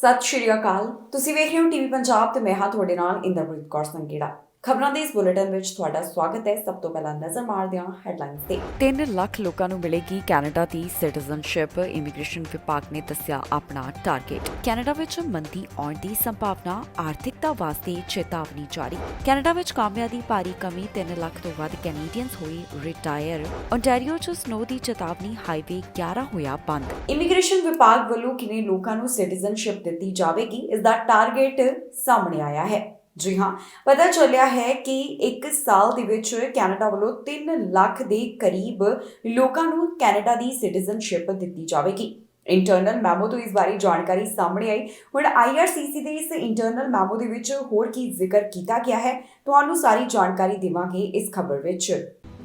ਸਤਿ ਸ਼੍ਰੀ ਅਕਾਲ। ਤੁਸੀਂ ਵੇਖ ਰਹੇ ਹੋ ਟੀਵੀ ਪੰਜਾਬ ਤੇ ਮੈਂ ਹਾਂ ਤੁਹਾਡੇ ਨਾਲ ਇੰਦਰਪ੍ਰੀਤ ਕੌਰ ਸੰਘੇੜਾ। ਖਬਰਾਂ ਦੇ ਇਸ ਬੁਲੇਟਿਨ ਵਿੱਚ ਤੁਹਾਡਾ ਸਵਾਗਤ ਹੈ। ਸਭ ਤੋਂ ਪਹਿਲਾਂ ਨਜ਼ਰ ਮਾਰਦੇ ਹਾਂ ਹੈਡਲਾਈਨਸ ਤੇ। 3 ਲੱਖ ਲੋਕਾਂ ਨੂੰ ਮਿਲੇਗੀ ਕੈਨੇਡਾ ਦੀ ਸਿਟੀਜ਼ਨਸ਼ਿਪ। ਇਮੀਗ੍ਰੇਸ਼ਨ ਵਿਭਾਗ ਨੇ ਦੱਸਿਆ ਆਪਣਾ ਟਾਰਗੇਟ। ਕੈਨੇਡਾ ਵਿੱਚ ਮੰਦੀ ਆਉਣ ਦੀ ਸੰਭਾਵਨਾ, ਆਰਥਿਕਤਾ ਵਾਸਤੇ ਚੇਤਾਵਨੀ ਜਾਰੀ। ਕੈਨੇਡਾ ਵਿੱਚ ਕਾਮਿਆਂ ਦੀ ਭਾਰੀ ਕਮੀ, 3 ਲੱਖ ਤੋਂ ਵੱਧ ਕੈਨੇਡੀਅਨਸ ਹੋਏ ਰਿਟਾਇਰ। ਓਨਟਾਰੀਓ 'ਚ ਸਨੋ ਦੀ ਚੇਤਾਵਨੀ, ਹਾਈਵੇ 11 ਹੋਇਆ ਬੰਦ। ਇਮੀਗ੍ਰੇਸ਼ਨ ਵਿਭਾਗ ਵੱਲੋਂ ਕਿੰਨੇ ਲੋਕਾਂ ਨੂੰ ਸਿਟੀਜ਼ਨਸ਼ਿਪ ਦਿੱਤੀ ਜਾਵੇਗੀ, ਇਸ ਦਾ ਟਾਰਗੇਟ ਸਾਹਮਣੇ ਆਇਆ ਹੈ। ਜੀ ਹਾਂ, ਪਤਾ ਚੱਲਿਆ ਹੈ ਕਿ 1 ਸਾਲ ਦੇ ਵਿੱਚ ਕੈਨੇਡਾ ਵੱਲੋਂ 3 ਲੱਖ ਦੇ ਕਰੀਬ ਲੋਕਾਂ ਨੂੰ ਕੈਨੇਡਾ ਦੀ ਸਿਟੀਜ਼ਨਸ਼ਿਪ ਦਿੱਤੀ ਜਾਵੇਗੀ। ਇੰਟਰਨਲ ਮੈਮੋ ਤੋਂ ਇਸ ਬਾਰੇ ਜਾਣਕਾਰੀ ਸਾਹਮਣੇ ਆਈ। ਹੁਣ IRCC ਦੇ ਇਸ ਇੰਟਰਨਲ ਮੈਮੋ ਦੇ ਵਿੱਚ ਹੋਰ ਕੀ ਜ਼ਿਕਰ ਕੀਤਾ ਗਿਆ ਹੈ, ਤੁਹਾਨੂੰ ਸਾਰੀ ਜਾਣਕਾਰੀ ਦੇਵਾਂਗੇ ਇਸ ਖਬਰ ਵਿੱਚ।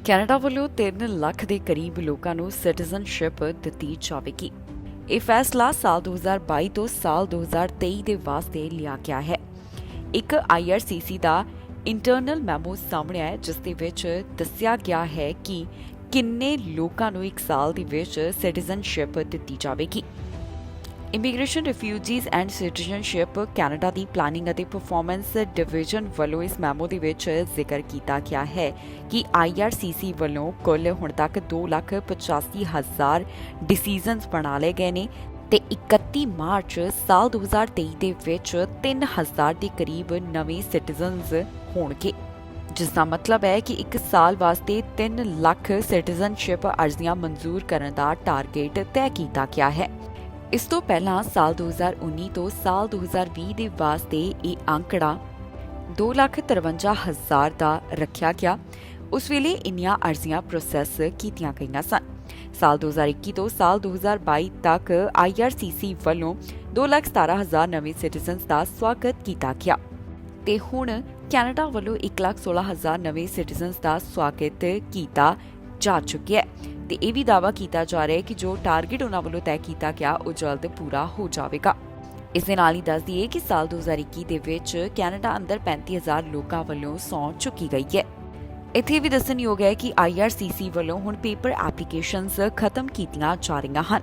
ਕੈਨੇਡਾ ਵੱਲੋਂ 3 ਲੱਖ ਦੇ ਕਰੀਬ ਲੋਕਾਂ ਨੂੰ ਸਿਟੀਜ਼ਨਸ਼ਿਪ ਦਿੱਤੀ ਜਾਵੇਗੀ। ਇਹ ਫੈਸਲਾ ਸਾਲ 2022 ਤੋਂ ਸਾਲ 2023 ਦੇ ਵਾਸਤੇ ਲਿਆ ਗਿਆ ਹੈ। ਇੱਕ IRCC ਦਾ ਇੰਟਰਨਲ ਮੈਮੋ ਸਾਹਮਣੇ ਆਇਆ, ਜਿਸ ਦੇ ਵਿੱਚ ਦੱਸਿਆ ਗਿਆ ਹੈ ਕਿ ਕਿੰਨੇ ਲੋਕਾਂ ਨੂੰ 1 ਸਾਲ ਦੇ ਵਿੱਚ ਸਿਟੀਜ਼ਨਸ਼ਿਪ ਦਿੱਤੀ ਜਾਵੇਗੀ। Immigration, refugees and citizenship Canada the planning ਅਤੇ ਪਰਫਾਰਮੈਂਸ ਡਿਵੀਜ਼ਨ ਵੱਲੋਂ ਇਸ ਮੈਮੋ ਦੇ ਵਿੱਚ ਜ਼ਿਕਰ ਕੀਤਾ ਗਿਆ ਹੈ ਕਿ IRCC ਵੱਲੋਂ ਕੁੱਲ ਹੁਣ ਤੱਕ 2,85,000 ਡਿਸੀਜ਼ਨਸ ਬਣਾ ਲਏ ਗਏ ਨੇ ਤੇ 31 ਮਾਰਚ ਸਾਲ 2023 ਦੇ ਵਿੱਚ 3,000 ਦੇ ਕਰੀਬ ਨਵੇਂ ਸਿਟੀਜ਼ਨਸ ਹੋਣਗੇ, ਜਿਸ ਦਾ ਮਤਲਬ ਹੈ ਕਿ 1 ਸਾਲ ਵਾਸਤੇ 3 ਲੱਖ ਸਿਟੀਜ਼ਨਸ਼ਿਪ ਅਰਜ਼ੀਆਂ ਮਨਜ਼ੂਰ ਕਰਨ ਦਾ ਟਾਰਗੇਟ ਤੈਅ ਕੀਤਾ ਗਿਆ ਹੈ। ਇਸ ਤੋਂ ਪਹਿਲਾਂ ਸਾਲ 2019 ਤੋਂ ਸਾਲ 2020 ਦੇ ਵਾਸਤੇ ਇਹ ਅੰਕੜਾ 2,53,000 ਦਾ ਰੱਖਿਆ ਗਿਆ। ਉਸ ਵੇਲੇ ਇੰਨੀਆਂ ਅਰਜ਼ੀਆਂ ਪ੍ਰੋਸੈਸ ਕੀਤੀਆਂ ਗਈਆਂ ਸਨ। ਸਾਲ 2021 ਤੋਂ ਸਾਲ 2022 ਤੱਕ IRCC ਵੱਲੋਂ 2,17,000 ਨਵੇਂ ਸਿਟੀਜ਼ਨਸ ਦਾ ਸਵਾਗਤ ਕੀਤਾ ਗਿਆ ਤੇ ਹੁਣ ਕੈਨੇਡਾ ਵੱਲੋਂ 1,16,000 ਨਵੇਂ ਸਿਟੀਜ਼ਨਸ ਦਾ ਸਵਾਗਤ ਕੀਤਾ ਜਾ ਚੁੱਕਿਆ ਹੈ ਤੇ ਇਹ ਵੀ ਦਾਅਵਾ ਕੀਤਾ ਜਾ ਰਿਹਾ ਹੈ ਕਿ ਜੋ ਟਾਰਗੇਟ ਉਹਨਾਂ ਵੱਲੋਂ ਤੈਅ ਕੀਤਾ ਗਿਆ ਉਹ ਜਲਦ ਪੂਰਾ ਹੋ ਜਾਵੇਗਾ। ਇਸ ਦੇ ਨਾਲ ਹੀ ਦੱਸ ਦਈਏ ਕਿ ਸਾਲ 2021 ਦੇ ਵਿੱਚ ਕੈਨੇਡਾ ਅੰਦਰ 35,000 ਲੋਕਾਂ ਵੱਲੋਂ ਸਹੁੰ ਚੁੱਕੀ ਗਈ ਹੈ। ਇੱਥੇ ਵੀ ਦੱਸਣਯੋਗ ਹੈ ਕਿ IRCC ਵੱਲੋਂ ਹੁਣ ਪੇਪਰ ਐਪਲੀਕੇਸ਼ਨਸ ਖਤਮ ਕੀਤੀਆਂ ਜਾ ਰਹੀਆਂ ਹਨ।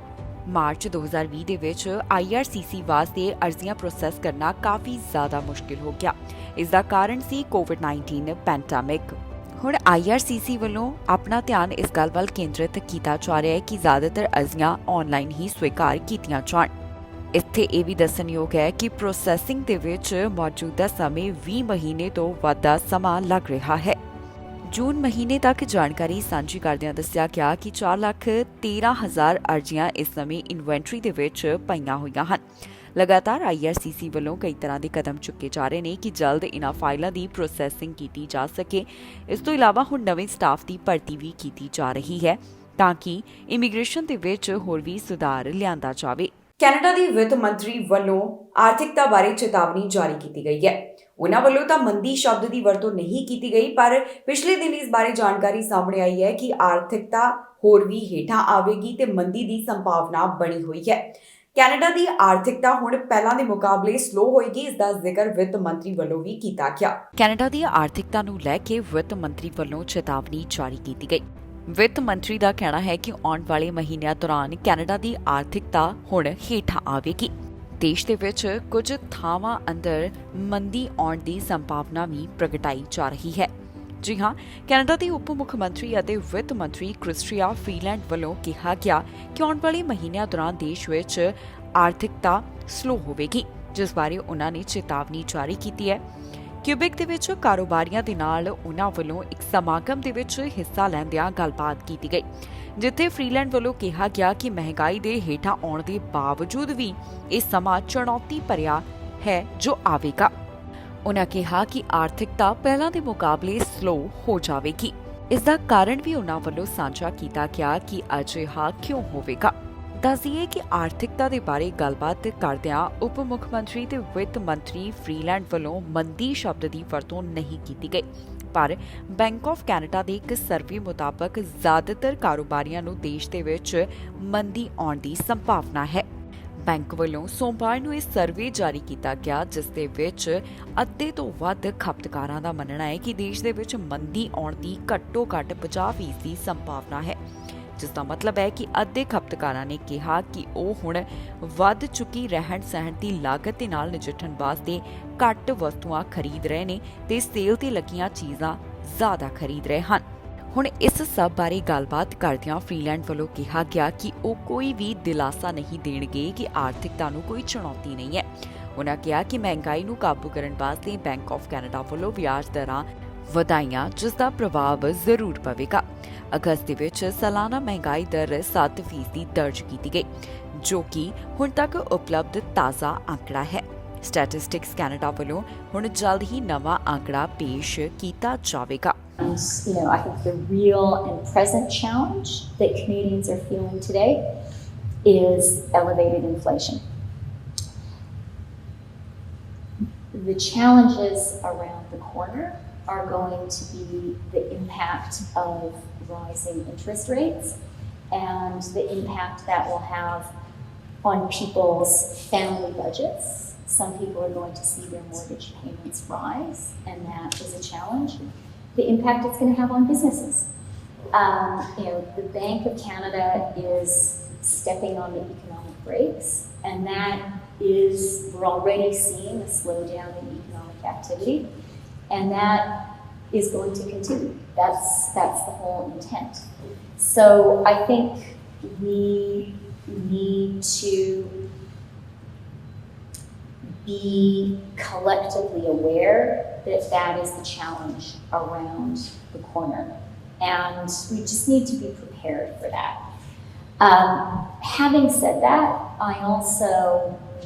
ਮਾਰਚ 2020 ਦੇ ਵਿੱਚ IRCC ਵਾਸਤੇ ਅਰਜ਼ੀਆਂ ਪ੍ਰੋਸੈਸ ਕਰਨਾ ਕਾਫੀ ਜ਼ਿਆਦਾ ਮੁਸ਼ਕਿਲ ਹੋ ਗਿਆ। ਇਸ ਦਾ ਕਾਰਨ ਸੀ COVID-19 ਪੈਂਡੇਮਿਕ। ਹੁਣ IRCC ਵੱਲੋਂ ਆਪਣਾ ਧਿਆਨ ਇਸ ਗੱਲ ਵੱਲ ਕੇਂਦਰਿਤ ਕੀਤਾ ਜਾ ਰਿਹਾ ਹੈ ਕਿ ਜ਼ਿਆਦਾਤਰ ਅਰਜ਼ੀਆਂ ਆਨਲਾਈਨ ਹੀ ਸਵੀਕਾਰ ਕੀਤੀਆਂ ਜਾਣ। ਇੱਥੇ ਇਹ ਵੀ ਦੱਸਣਯੋਗ ਹੈ ਕਿ ਪ੍ਰੋਸੈਸਿੰਗ ਦੇ ਵਿੱਚ ਮੌਜੂਦਾ ਸਮੇਂ 20 ਮਹੀਨੇ ਤੋਂ ਵੱਧ ਦਾ ਸਮਾਂ ਲੱਗ ਰਿਹਾ ਹੈ। ਜੂਨ ਮਹੀਨੇ ਤੱਕ ਜਾਣਕਾਰੀ ਸਾਂਝੀ ਕਰਦਿਆਂ ਦੱਸਿਆ ਗਿਆ ਕਿ 4,13,000 ਅਰਜ਼ੀਆਂ ਇਸ ਸਮੇਂ ਇਨਵੈਂਟਰੀ ਦੇ ਵਿੱਚ ਪਈਆਂ ਹੋਈਆਂ ਹਨ। ਲਗਾਤਾਰ IRCC ਵੱਲੋਂ ਕਈ ਤਰ੍ਹਾਂ ਦੇ ਕਦਮ ਚੁੱਕੇ ਜਾ ਰਹੇ ਨੇ ਕਿ ਜਲਦ ਇਨ੍ਹਾਂ ਫਾਈਲਾਂ ਦੀ ਪ੍ਰੋਸੈਸਿੰਗ ਕੀਤੀ ਜਾ ਸਕੇ। ਇਸ ਤੋਂ ਇਲਾਵਾ ਹੁਣ ਨਵੇਂ ਸਟਾਫ ਦੀ ਭਰਤੀ ਵੀ ਕੀਤੀ ਜਾ ਰਹੀ ਹੈ ਤਾਂ ਕਿ ਇਮੀਗ੍ਰੇਸ਼ਨ ਦੇ ਵਿੱਚ ਹੋਰ ਵੀ ਸੁਧਾਰ ਲਿਆਂਦਾ ਜਾਵੇ। ਕੈਨੇਡਾ ਦੀ ਵਿੱਤ ਮੰਤਰੀ ਵੱਲੋਂ ਆਰਥਿਕਤਾ ਬਾਰੇ ਚੇਤਾਵਨੀ ਜਾਰੀ ਕੀਤੀ ਗਈ ਹੈ। ਉਹਨਾਂ ਵੱਲੋਂ ਤਾਂ ਮੰਦੀ ਸ਼ਬਦ ਦੀ ਵਰਤੋਂ ਨਹੀਂ ਕੀਤੀ ਗਈ, ਪਰ ਪਿਛਲੇ ਦਿਨ ਇਸ ਬਾਰੇ ਜਾਣਕਾਰੀ ਸਾਹਮਣੇ ਆਈ ਹੈ ਕਿ ਆਰਥਿਕਤਾ ਹੋਰ ਵੀ ਹੇਠਾਂ ਆਵੇਗੀ ਤੇ ਮੰਦੀ ਦੀ ਸੰਭਾਵਨਾ ਬਣੀ ਹੋਈ ਹੈ। ਕੈਨੇਡਾ ਦੀ ਆਰਥਿਕਤਾ ਹੁਣ ਪਹਿਲਾਂ ਦੇ ਮੁਕਾਬਲੇ ਸਲੋ ਹੋਏਗੀ, ਇਸ ਦਾ ਜ਼ਿਕਰ ਵਿੱਤ ਮੰਤਰੀ ਵੱਲੋਂ ਵੀ ਕੀਤਾ ਗਿਆ। ਕੈਨੇਡਾ ਦੀ ਆਰਥਿਕਤਾ ਨੂੰ ਲੈ ਕੇ ਵਿੱਤ ਮੰਤਰੀ ਵੱਲੋਂ ਚੇਤਾਵਨੀ ਜਾਰੀ ਕੀਤੀ ਗਈ। ਵਿੱਤ ਮੰਤਰੀ ਦਾ ਕਹਿਣਾ ਹੈ ਕਿ ਆਉਣ ਵਾਲੇ ਮਹੀਨਿਆਂ ਦੌਰਾਨ ਕੈਨੇਡਾ ਦੀ ਆਰਥਿਕਤਾ ਹੁਣ ਹੇਠਾਂ ਆਵੇਗੀ। ਦੇਸ਼ ਦੇ ਵਿੱਚ ਕੁਝ ਥਾਵਾਂ ਅੰਦਰ ਮੰਦੀ ਆਉਣ ਦੀ ਸੰਭਾਵਨਾ ਵੀ ਪ੍ਰਗਟਾਈ ਜਾ ਰਹੀ ਹੈ। ਜੀ ਹਾਂ, ਕੈਨੇਡਾ ਦੇ ਉਪ ਮੁੱਖ ਮੰਤਰੀ ਅਤੇ ਵਿੱਤ ਮੰਤਰੀ ਕ੍ਰਿਸਟੀਆ ਫਰੀਲੈਂਡ ਵੱਲੋਂ ਕਿਹਾ ਗਿਆ ਕਿ ਆਉਣ ਵਾਲੇ ਮਹੀਨਿਆਂ ਦੌਰਾਨ ਦੇਸ਼ ਵਿੱਚ ਆਰਥਿਕਤਾ ਸਲੋ ਹੋਵੇਗੀ, ਜਿਸ ਬਾਰੇ ਉਹਨਾਂ ਨੇ ਚੇਤਾਵਨੀ ਜਾਰੀ ਕੀਤੀ ਹੈ। ਕਿਊਬਿਕ ਦੇ ਵਿੱਚ ਕਾਰੋਬਾਰੀਆਂ ਦੇ ਨਾਲ ਉਹਨਾਂ ਵੱਲੋਂ ਇੱਕ ਸਮਾਗਮ ਦੇ ਵਿੱਚ ਹਿੱਸਾ ਲੈਂਦਿਆਂ ਗੱਲਬਾਤ ਕੀਤੀ ਗਈ, ਜਿੱਥੇ ਫਰੀਲੈਂਡ ਵੱਲੋਂ ਕਿਹਾ ਗਿਆ ਕਿ ਮਹਿੰਗਾਈ ਦੇ ਹੇਠਾਂ ਆਉਣ ਦੇ ਬਾਵਜੂਦ ਵੀ ਇਹ ਸਮਾਂ ਚੁਣੌਤੀ ਭਰਿਆ ਹੈ ਜੋ ਆਵੇਗਾ। ਉਹਨਾਂ ਕਿਹਾ ਕਿ ਆਰਥਿਕਤਾ ਪਹਿਲਾਂ ਦੇ ਮੁਕਾਬਲੇ ਸਲੋ ਹੋ ਜਾਵੇਗੀ। ਇਸ ਦਾ ਕਾਰਨ ਵੀ ਉਹਨਾਂ ਵੱਲੋਂ ਸਾਂਝਾ ਕੀਤਾ ਗਿਆ ਕਿ ਅਜਿਹਾ ਕਿਉਂ ਹੋਵੇਗਾ। ਦੱਸੀਏ ਕਿ ਆਰਥਿਕਤਾ ਦੇ ਬਾਰੇ ਗੱਲਬਾਤ ਕਰਦਿਆਂ ਉਪ ਮੁੱਖ ਮੰਤਰੀ ਤੇ ਵਿੱਤ ਮੰਤਰੀ ਫਰੀਲੈਂਡ ਵੱਲੋਂ ਮੰਦੀ ਸ਼ਬਦ ਦੀ ਵਰਤੋਂ ਨਹੀਂ ਕੀਤੀ ਗਈ, ਪਰ ਬੈਂਕ ਆਫ ਕੈਨੇਡਾ ਦੇ ਇੱਕ ਸਰਵੇ ਮੁਤਾਬਕ ਜ਼ਿਆਦਾਤਰ ਕਾਰੋਬਾਰੀਆਂ ਨੂੰ ਦੇਸ਼ ਦੇ ਵਿੱਚ ਮੰਦੀ ਆਉਣ ਦੀ ਸੰਭਾਵਨਾ ਹੈ। ਬੈਂਕ ਵੱਲੋਂ ਸੋਮਵਾਰ ਨੂੰ ਇਹ ਸਰਵੇ ਜਾਰੀ ਕੀਤਾ ਗਿਆ, ਜਿਸ ਦੇ ਵਿੱਚ ਅੱਧੇ ਤੋਂ ਵੱਧ ਖਪਤਕਾਰਾਂ ਦਾ ਮੰਨਣਾ ਹੈ ਕਿ ਦੇਸ਼ ਦੇ ਵਿੱਚ ਮੰਦੀ ਆਉਣ ਦੀ ਘੱਟੋ-ਘੱਟ 50% ਦੀ ਸੰਭਾਵਨਾ ਹੈ। ਜਿਸ ਦਾ ਮਤਲਬ ਹੈ ਕਿ ਅੱਧੇ ਖਪਤਕਾਰਾਂ ਨੇ ਕਿਹਾ ਕਿ ਉਹ ਹੁਣ ਵੱਧ ਚੁੱਕੀ ਰਹਿਣ ਸਹਿਣ ਦੀ ਲਾਗਤ ਦੇ ਨਾਲ ਨਜਿੱਠਣ ਵਾਸਤੇ ਘੱਟ ਵਸਤੂਆਂ ਖਰੀਦ ਰਹੇ ਨੇ ਤੇ ਸੇਲ ਤੇ ਲੱਗੀਆਂ ਚੀਜ਼ਾਂ ਜ਼ਿਆਦਾ ਖਰੀਦ ਰਹੇ ਹਨ। ਹੁਣ ਇਸ ਸਭ ਬਾਰੇ ਗੱਲਬਾਤ ਕਰਦਿਆਂ ਫ੍ਰੀਲੈਂਡ ਵੱਲੋਂ ਕਿਹਾ ਗਿਆ ਕਿ ਉਹ ਕੋਈ ਵੀ ਦਿਲਾਸਾ ਨਹੀਂ ਦੇਣਗੇ ਕਿ ਆਰਥਿਕਤਾ ਨੂੰ ਕੋਈ ਚੁਣੌਤੀ ਨਹੀਂ ਹੈ। ਉਨ੍ਹਾਂ ਕਿਹਾ ਕਿ ਮਹਿੰਗਾਈ ਨੂੰ ਕਾਬੂ ਕਰਨ ਵਾਸਤੇ ਬੈਂਕ ਆਫ ਕੈਨੇਡਾ ਵੱਲੋਂ ਵਿਆਜ ਦਰਾਂ ਵਧਾਈਆਂ, ਜਿਸ ਦਾ ਪ੍ਰਭਾਵ ਜ਼ਰੂਰ ਪਵੇਗਾ। ਅਗਸਤ ਦੇ ਵਿੱਚ ਸਾਲਾਨਾ ਮਹਿੰਗਾਈ ਦਰ 7% ਦਰਜ ਕੀਤੀ ਗਈ, ਜੋ ਕਿ ਹੁਣ ਤੱਕ ਉਪਲਬਧ ਤਾਜ਼ਾ ਅੰਕੜਾ ਹੈ। ਸਟੈਟਿਸਟਿਕਸ ਕੈਨੇਡਾ ਵੱਲੋਂ ਹੁਣ ਜਲਦ ਹੀ ਨਵਾਂ ਅੰਕੜਾ ਪੇਸ਼ ਕੀਤਾ ਜਾਵੇਗਾ। And, I think the real and present challenge that Canadians are feeling today is elevated inflation. The challenges around the corner are going to be the impact of rising interest rates and the impact that will have on people's family budgets. Some people are going to see their mortgage payments rise, and that is a challenge. The impact it's going to have on businesses. The Bank of Canada is stepping on the economic brakes, and we're already seeing a slowdown in economic activity, and that is going to continue. That's the whole intent. So I think we need to be collectively aware that is the challenge around the corner, and we just need to be prepared for that. Having said that, I also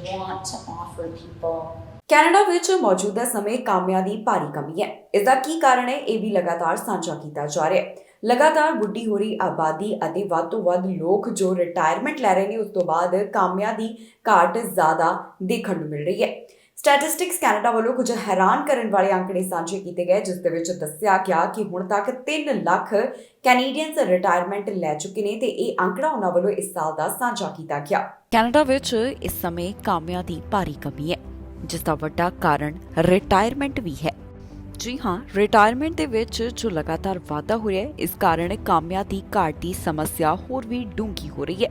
want to offer people Canada ਵਿੱਚ ਮੌਜੂਦਾ ਸਮੇਂ ਕਾਮਿਆਂ ਦੀ ਭਾਰੀ ਕਮੀ ਹੈ। ਇਸ ਦਾ ਕੀ ਕਾਰਨ ਹੈ, ਇਹ ਵੀ ਲਗਾਤਾਰ ਸਾਂਝਾ ਕੀਤਾ ਜਾ ਰਿਹਾ ਹੈ। ਲਗਾਤਾਰ ਬੁੱਢੀ ਹੋ ਰਹੀ ਆਬਾਦੀ ਅਤੇ ਵੱਧ ਤੋਂ ਵੱਧ ਲੋਕ ਜੋ ਰਿਟਾਇਰਮੈਂਟ ਲੈ ਰਹੇ ਨੇ, ਉਸ ਤੋਂ ਬਾਅਦ ਕਾਮਿਆਂ ਦੀ ਘਾਟ ਜ਼ਿਆਦਾ ਦੇਖਣ ਨੂੰ ਮਿਲ ਰਹੀ ਹੈ। ਸਟੈਟਿਸਟਿਕਸ ਕੈਨੇਡਾ ਵੱਲੋਂ ਕੁਝ ਹੈਰਾਨ ਕਰਨ ਵਾਲੇ ਅੰਕੜੇ ਸਾਂਝੇ ਕੀਤੇ ਗਏ, ਜਿਸ ਦੇ ਵਿੱਚ ਦੱਸਿਆ ਗਿਆ ਕਿ ਹੁਣ ਤੱਕ 3 ਲੱਖ ਕੈਨੇਡੀਅਨਸ ਰਿਟਾਇਰਮੈਂਟ ਲੈ ਚੁੱਕੇ ਨੇ ਤੇ ਇਹ ਅੰਕੜਾ ਉਹਨਾਂ ਵੱਲੋਂ ਇਸ ਸਾਲ ਦਾ ਸਾਂਝਾ ਕੀਤਾ ਗਿਆ। ਕੈਨੇਡਾ ਵਿੱਚ ਇਸ ਸਮੇਂ ਕਾਮਿਆਂ ਦੀ ਭਾਰੀ ਕਮੀ ਹੈ, ਜਿਸ ਦਾ ਵੱਡਾ ਕਾਰਨ ਰਿਟਾਇਰਮੈਂਟ ਵੀ ਹੈ। ਜੀ ਹਾਂ, ਰਿਟਾਇਰਮੈਂਟ ਦੇ ਵਿੱਚ ਜੋ ਲਗਾਤਾਰ ਵਾਧਾ ਹੋ ਰਿਹਾ ਹੈ, ਇਸ ਕਾਰਨ ਕਾਮਿਆਂ ਦੀ ਘਾਟ ਦੀ ਸਮੱਸਿਆ ਹੋਰ ਵੀ ਡੂੰਘੀ ਹੋ ਰਹੀ ਹੈ।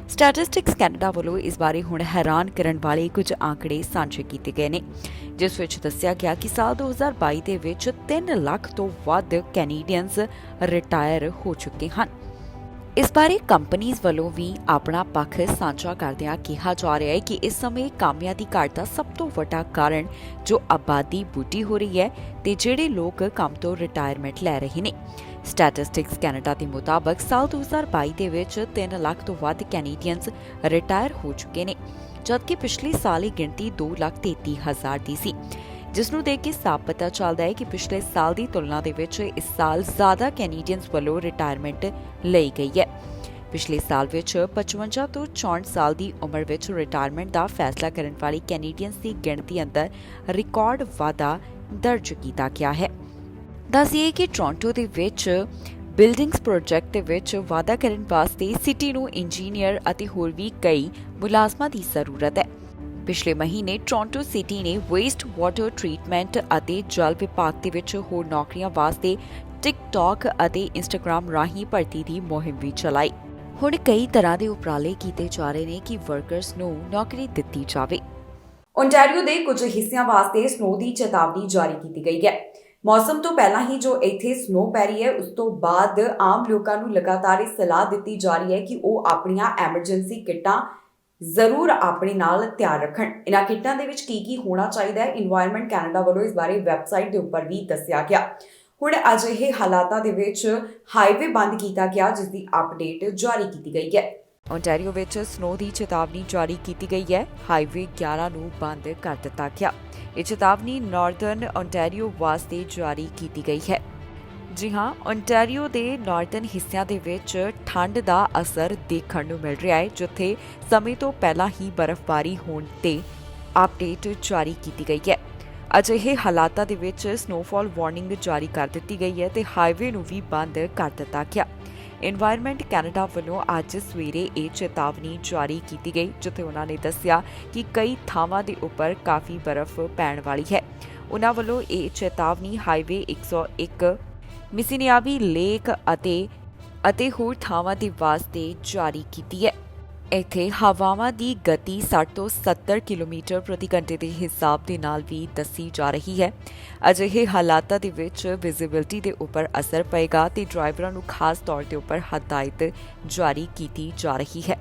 ਸਟੈਟਿਸਟਿਕਸ ਕੈਨੇਡਾ ਵੱਲੋਂ ਇਸ ਬਾਰੇ ਹੁਣ ਹੈਰਾਨ ਕਰਨ ਵਾਲੇ ਕੁਝ ਅੰਕੜੇ ਸਾਂਝੇ ਕੀਤੇ ਗਏ ਨੇ, ਜਿਸ ਵਿੱਚ ਦੱਸਿਆ ਗਿਆ ਕਿ ਸਾਲ 2022 ਦੇ ਵਿੱਚ 3 ਲੱਖ ਤੋਂ ਵੱਧ ਕੈਨੇਡੀਅਨਸ ਰਿਟਾਇਰ ਹੋ ਚੁੱਕੇ ਹਨ। ਇਸ ਬਾਰੇ ਕੰਪਨੀਆਂ ਵੱਲੋਂ ਵੀ ਆਪਣਾ ਪੱਖ ਸਾਂਝਾ ਕਰਦਿਆਂ ਕਿਹਾ ਜਾ ਰਿਹਾ ਹੈ ਕਿ ਇਸ ਸਮੇਂ ਕਾਮਿਆਂ ਦੀ ਘਾਟ ਦਾ ਸਭ ਤੋਂ ਵੱਡਾ ਕਾਰਨ ਜੋ ਆਬਾਦੀ ਬੁੱਢੀ ਹੋ ਰਹੀ ਹੈ ਤੇ ਜਿਹੜੇ ਲੋਕ ਕੰਮ ਤੋਂ ਰਿਟਾਇਰਮੈਂਟ ਲੈ ਰਹੇ ਨੇ। ਸਟੈਟਿਸਟਿਕਸ ਕੈਨੇਡਾ ਦੇ ਮੁਤਾਬਕ ਸਾਲ 2022 ਦੇ ਵਿੱਚ 3 ਲੱਖ ਤੋਂ ਵੱਧ ਕੈਨੇਡੀਅਨਸ ਰਿਟਾਇਰ ਹੋ ਚੁੱਕੇ ਨੇ, ਜਦਕਿ ਪਿਛਲੇ ਸਾਲ ਇਹ ਗਿਣਤੀ 2,33,000 ਦੀ ਸੀ, ਜਿਸ ਨੂੰ ਦੇਖ ਕੇ ਸਾਫ਼ ਪਤਾ ਚੱਲਦਾ ਹੈ ਕਿ ਪਿਛਲੇ ਸਾਲ ਦੀ ਤੁਲਨਾ ਦੇ ਵਿੱਚ ਇਸ ਸਾਲ ਜ਼ਿਆਦਾ ਕੈਨੇਡੀਅਨਸ ਵੱਲੋਂ ਰਿਟਾਇਰਮੈਂਟ ਲਈ ਗਈ ਹੈ। ਪਿਛਲੇ ਸਾਲ ਵਿੱਚ 55 ਤੋਂ 64 ਸਾਲ ਦੀ ਉਮਰ ਵਿੱਚ ਰਿਟਾਇਰਮੈਂਟ ਦਾ ਫੈਸਲਾ ਕਰਨ ਵਾਲੀ ਕੈਨੇਡੀਅਨਸ ਦੀ ਗਿਣਤੀ ਅੰਦਰ ਰਿਕਾਰਡ ਵਾਧਾ ਦਰਜ ਕੀਤਾ ਗਿਆ ਹੈ। ਦੱਸੀਏ ਕਿ ਟੋਰਾਂਟੋ ਦੇ ਵਿੱਚ ਬਿਲਡਿੰਗਸ ਪ੍ਰੋਜੈਕਟ ਦੇ ਵਿੱਚ ਵਾਧਾ ਕਰਨ ਵਾਸਤੇ ਸਿਟੀ ਨੂੰ ਇੰਜੀਨੀਅਰ ਅਤੇ ਹੋਰ ਵੀ ਕਈ ਮੁਲਾਜ਼ਮਾਂ ਦੀ ਜ਼ਰੂਰਤ ਹੈ। ਪਿਛਲੇ ਮਹੀਨੇ ਟੋਰਾਂਟੋ ਸਿਟੀ ਨੇ ਵੇਸਟ ਵਾਟਰ ਟ੍ਰੀਟਮੈਂਟ ਅਤੇ ਜਲ ਵਿਭਾਗ ਦੇ ਵਿੱਚ ਹੋਰ ਨੌਕਰੀਆਂ ਵਾਸਤੇ ਟਿਕਟੌਕ ਅਤੇ ਇੰਸਟਾਗ੍ਰਾਮ ਰਾਹੀਂ ਭਰਤੀ ਦੀ ਮੁਹਿੰਮ ਵੀ ਚਲਾਈ। ਹੁਣ ਕਈ ਤਰ੍ਹਾਂ ਦੇ ਉਪਰਾਲੇ ਕੀਤੇ ਜਾ ਰਹੇ ਨੇ ਕਿ ਵਰਕਰਸ ਨੂੰ ਨੌਕਰੀ ਦਿੱਤੀ ਜਾਵੇ। ਓਨਟਾਰੀਓ ਦੇ ਕੁਝ ਹਿੱਸਿਆਂ ਵਾਸਤੇ ਸਨੋ ਦੀ ਚੇਤਾਵਨੀ ਜਾਰੀ ਕੀਤੀ ਗਈ ਹੈ। ਮੌਸਮ ਤੋਂ ਪਹਿਲਾਂ ਹੀ ਜੋ ਇੱਥੇ ਸਨੋ ਪੈ ਰਹੀ ਹੈ, ਉਸ ਤੋਂ ਬਾਅਦ ਆਮ ਲੋਕਾਂ ਨੂੰ ਲਗਾਤਾਰ ਇਹ ਸਲਾਹ ਦਿੱਤੀ ਜਾ ਰਹੀ ਹੈ ਕਿ ਉਹ ਆਪਣੀਆਂ ਐਮਰਜੈਂਸੀ ਕਿੱਟਾਂ ਜ਼ਰੂਰ ਆਪਣੇ ਨਾਲ ਤਿਆਰ ਰੱਖਣ। ਇਹਨਾਂ ਕਿੱਟਾਂ ਦੇ ਵਿੱਚ ਕੀ ਹੋਣਾ ਚਾਹੀਦਾ ਹੈ, ਇਨਵਾਇਰਨਮੈਂਟ ਕੈਨੇਡਾ ਵੱਲੋਂ ਇਸ ਬਾਰੇ ਵੈਬਸਾਈਟ ਦੇ ਉੱਪਰ ਵੀ ਦੱਸਿਆ ਗਿਆ। ਹੁਣ ਅਜਿਹੇ ਹਾਲਾਤਾਂ ਦੇ ਵਿੱਚ ਹਾਈਵੇ ਬੰਦ ਕੀਤਾ ਗਿਆ, ਜਿਸ ਦੀ ਅਪਡੇਟ ਜਾਰੀ ਕੀਤੀ ਗਈ ਹੈ। ਓਨਟਾਰੀਓ ਵਿੱਚ ਸਨੋ ਦੀ ਚੇਤਾਵਨੀ ਜਾਰੀ ਕੀਤੀ ਗਈ ਹੈ। ਹਾਈਵੇ 11 ਨੂੰ ਬੰਦ ਕਰ ਦਿੱਤਾ ਗਿਆ। ਇਹ ਚੇਤਾਵਨੀ ਨਾਰਦਰਨ ਓਨਟਾਰੀਓ ਵਾਸਤੇ ਜਾਰੀ ਕੀਤੀ ਗਈ ਹੈ। ਜੀ ਹਾਂ, ਓਨਟਾਰੀਓ ਦੇ ਨਾਰਦਰਨ ਹਿੱਸਿਆਂ ਦੇ ਵਿੱਚ ਠੰਡ ਦਾ ਅਸਰ ਦੇਖਣ ਨੂੰ ਮਿਲ ਰਿਹਾ ਹੈ, ਜਿੱਥੇ ਸਮੇਂ ਤੋਂ ਪਹਿਲਾਂ ਹੀ ਬਰਫ਼ਬਾਰੀ ਹੋਣ ਤੇ ਅਪਡੇਟ ਜਾਰੀ ਕੀਤੀ ਗਈ ਹੈ। ਅਜਿਹੇ ਹਾਲਾਤਾਂ ਦੇ ਵਿੱਚ ਸਨੋਫਾਲ ਵਾਰਨਿੰਗ ਜਾਰੀ ਕਰ ਦਿੱਤੀ ਗਈ ਹੈ ਤੇ ਹਾਈਵੇ ਨੂੰ ਵੀ ਬੰਦ ਕਰ ਦਿੱਤਾ ਗਿਆ। ਇਨਵਾਇਰਨਮੈਂਟ ਕੈਨੇਡਾ ਵੱਲੋਂ ਅੱਜ ਸਵੇਰੇ ਇਹ ਚੇਤਾਵਨੀ ਜਾਰੀ ਕੀਤੀ ਗਈ, ਜਿੱਥੇ ਉਹਨਾਂ ਨੇ ਦੱਸਿਆ ਕਿ ਕਈ ਥਾਵਾਂ ਦੇ ਉੱਪਰ ਕਾਫੀ ਬਰਫ਼ ਪੈਣ ਵਾਲੀ ਹੈ। ਉਹਨਾਂ ਵੱਲੋਂ ਇਹ ਚੇਤਾਵਨੀ ਹਾਈਵੇ 101 ਮਿਸੀਨਿਆਬੀ ਲੇਕ ਅਤੇ ਅਤੇ ਹੋਰ ਥਾਵਾਂ ਦੇ ਵਾਸਤੇ ਜਾਰੀ ਕੀਤੀ ਹੈ। ਇੱਥੇ ਹਵਾਵਾਂ ਦੀ ਗਤੀ 60 ਤੋਂ 70 ਕਿਲੋਮੀਟਰ ਪ੍ਰਤੀ ਘੰਟੇ ਦੇ ਹਿਸਾਬ ਦੇ ਨਾਲ ਵੀ ਦੱਸੀ ਜਾ ਰਹੀ ਹੈ। ਅਜਿਹੇ ਹਾਲਾਤਾਂ ਦੇ ਵਿੱਚ ਵਿਜ਼ਿਬਿਲਟੀ ਦੇ ਉੱਪਰ ਅਸਰ ਪਏਗਾ ਤੇ ਡਰਾਈਵਰਾਂ ਨੂੰ ਖਾਸ ਤੌਰ ਦੇ ਉੱਪਰ ਹਦਾਇਤ ਜਾਰੀ ਕੀਤੀ ਜਾ ਰਹੀ ਹੈ।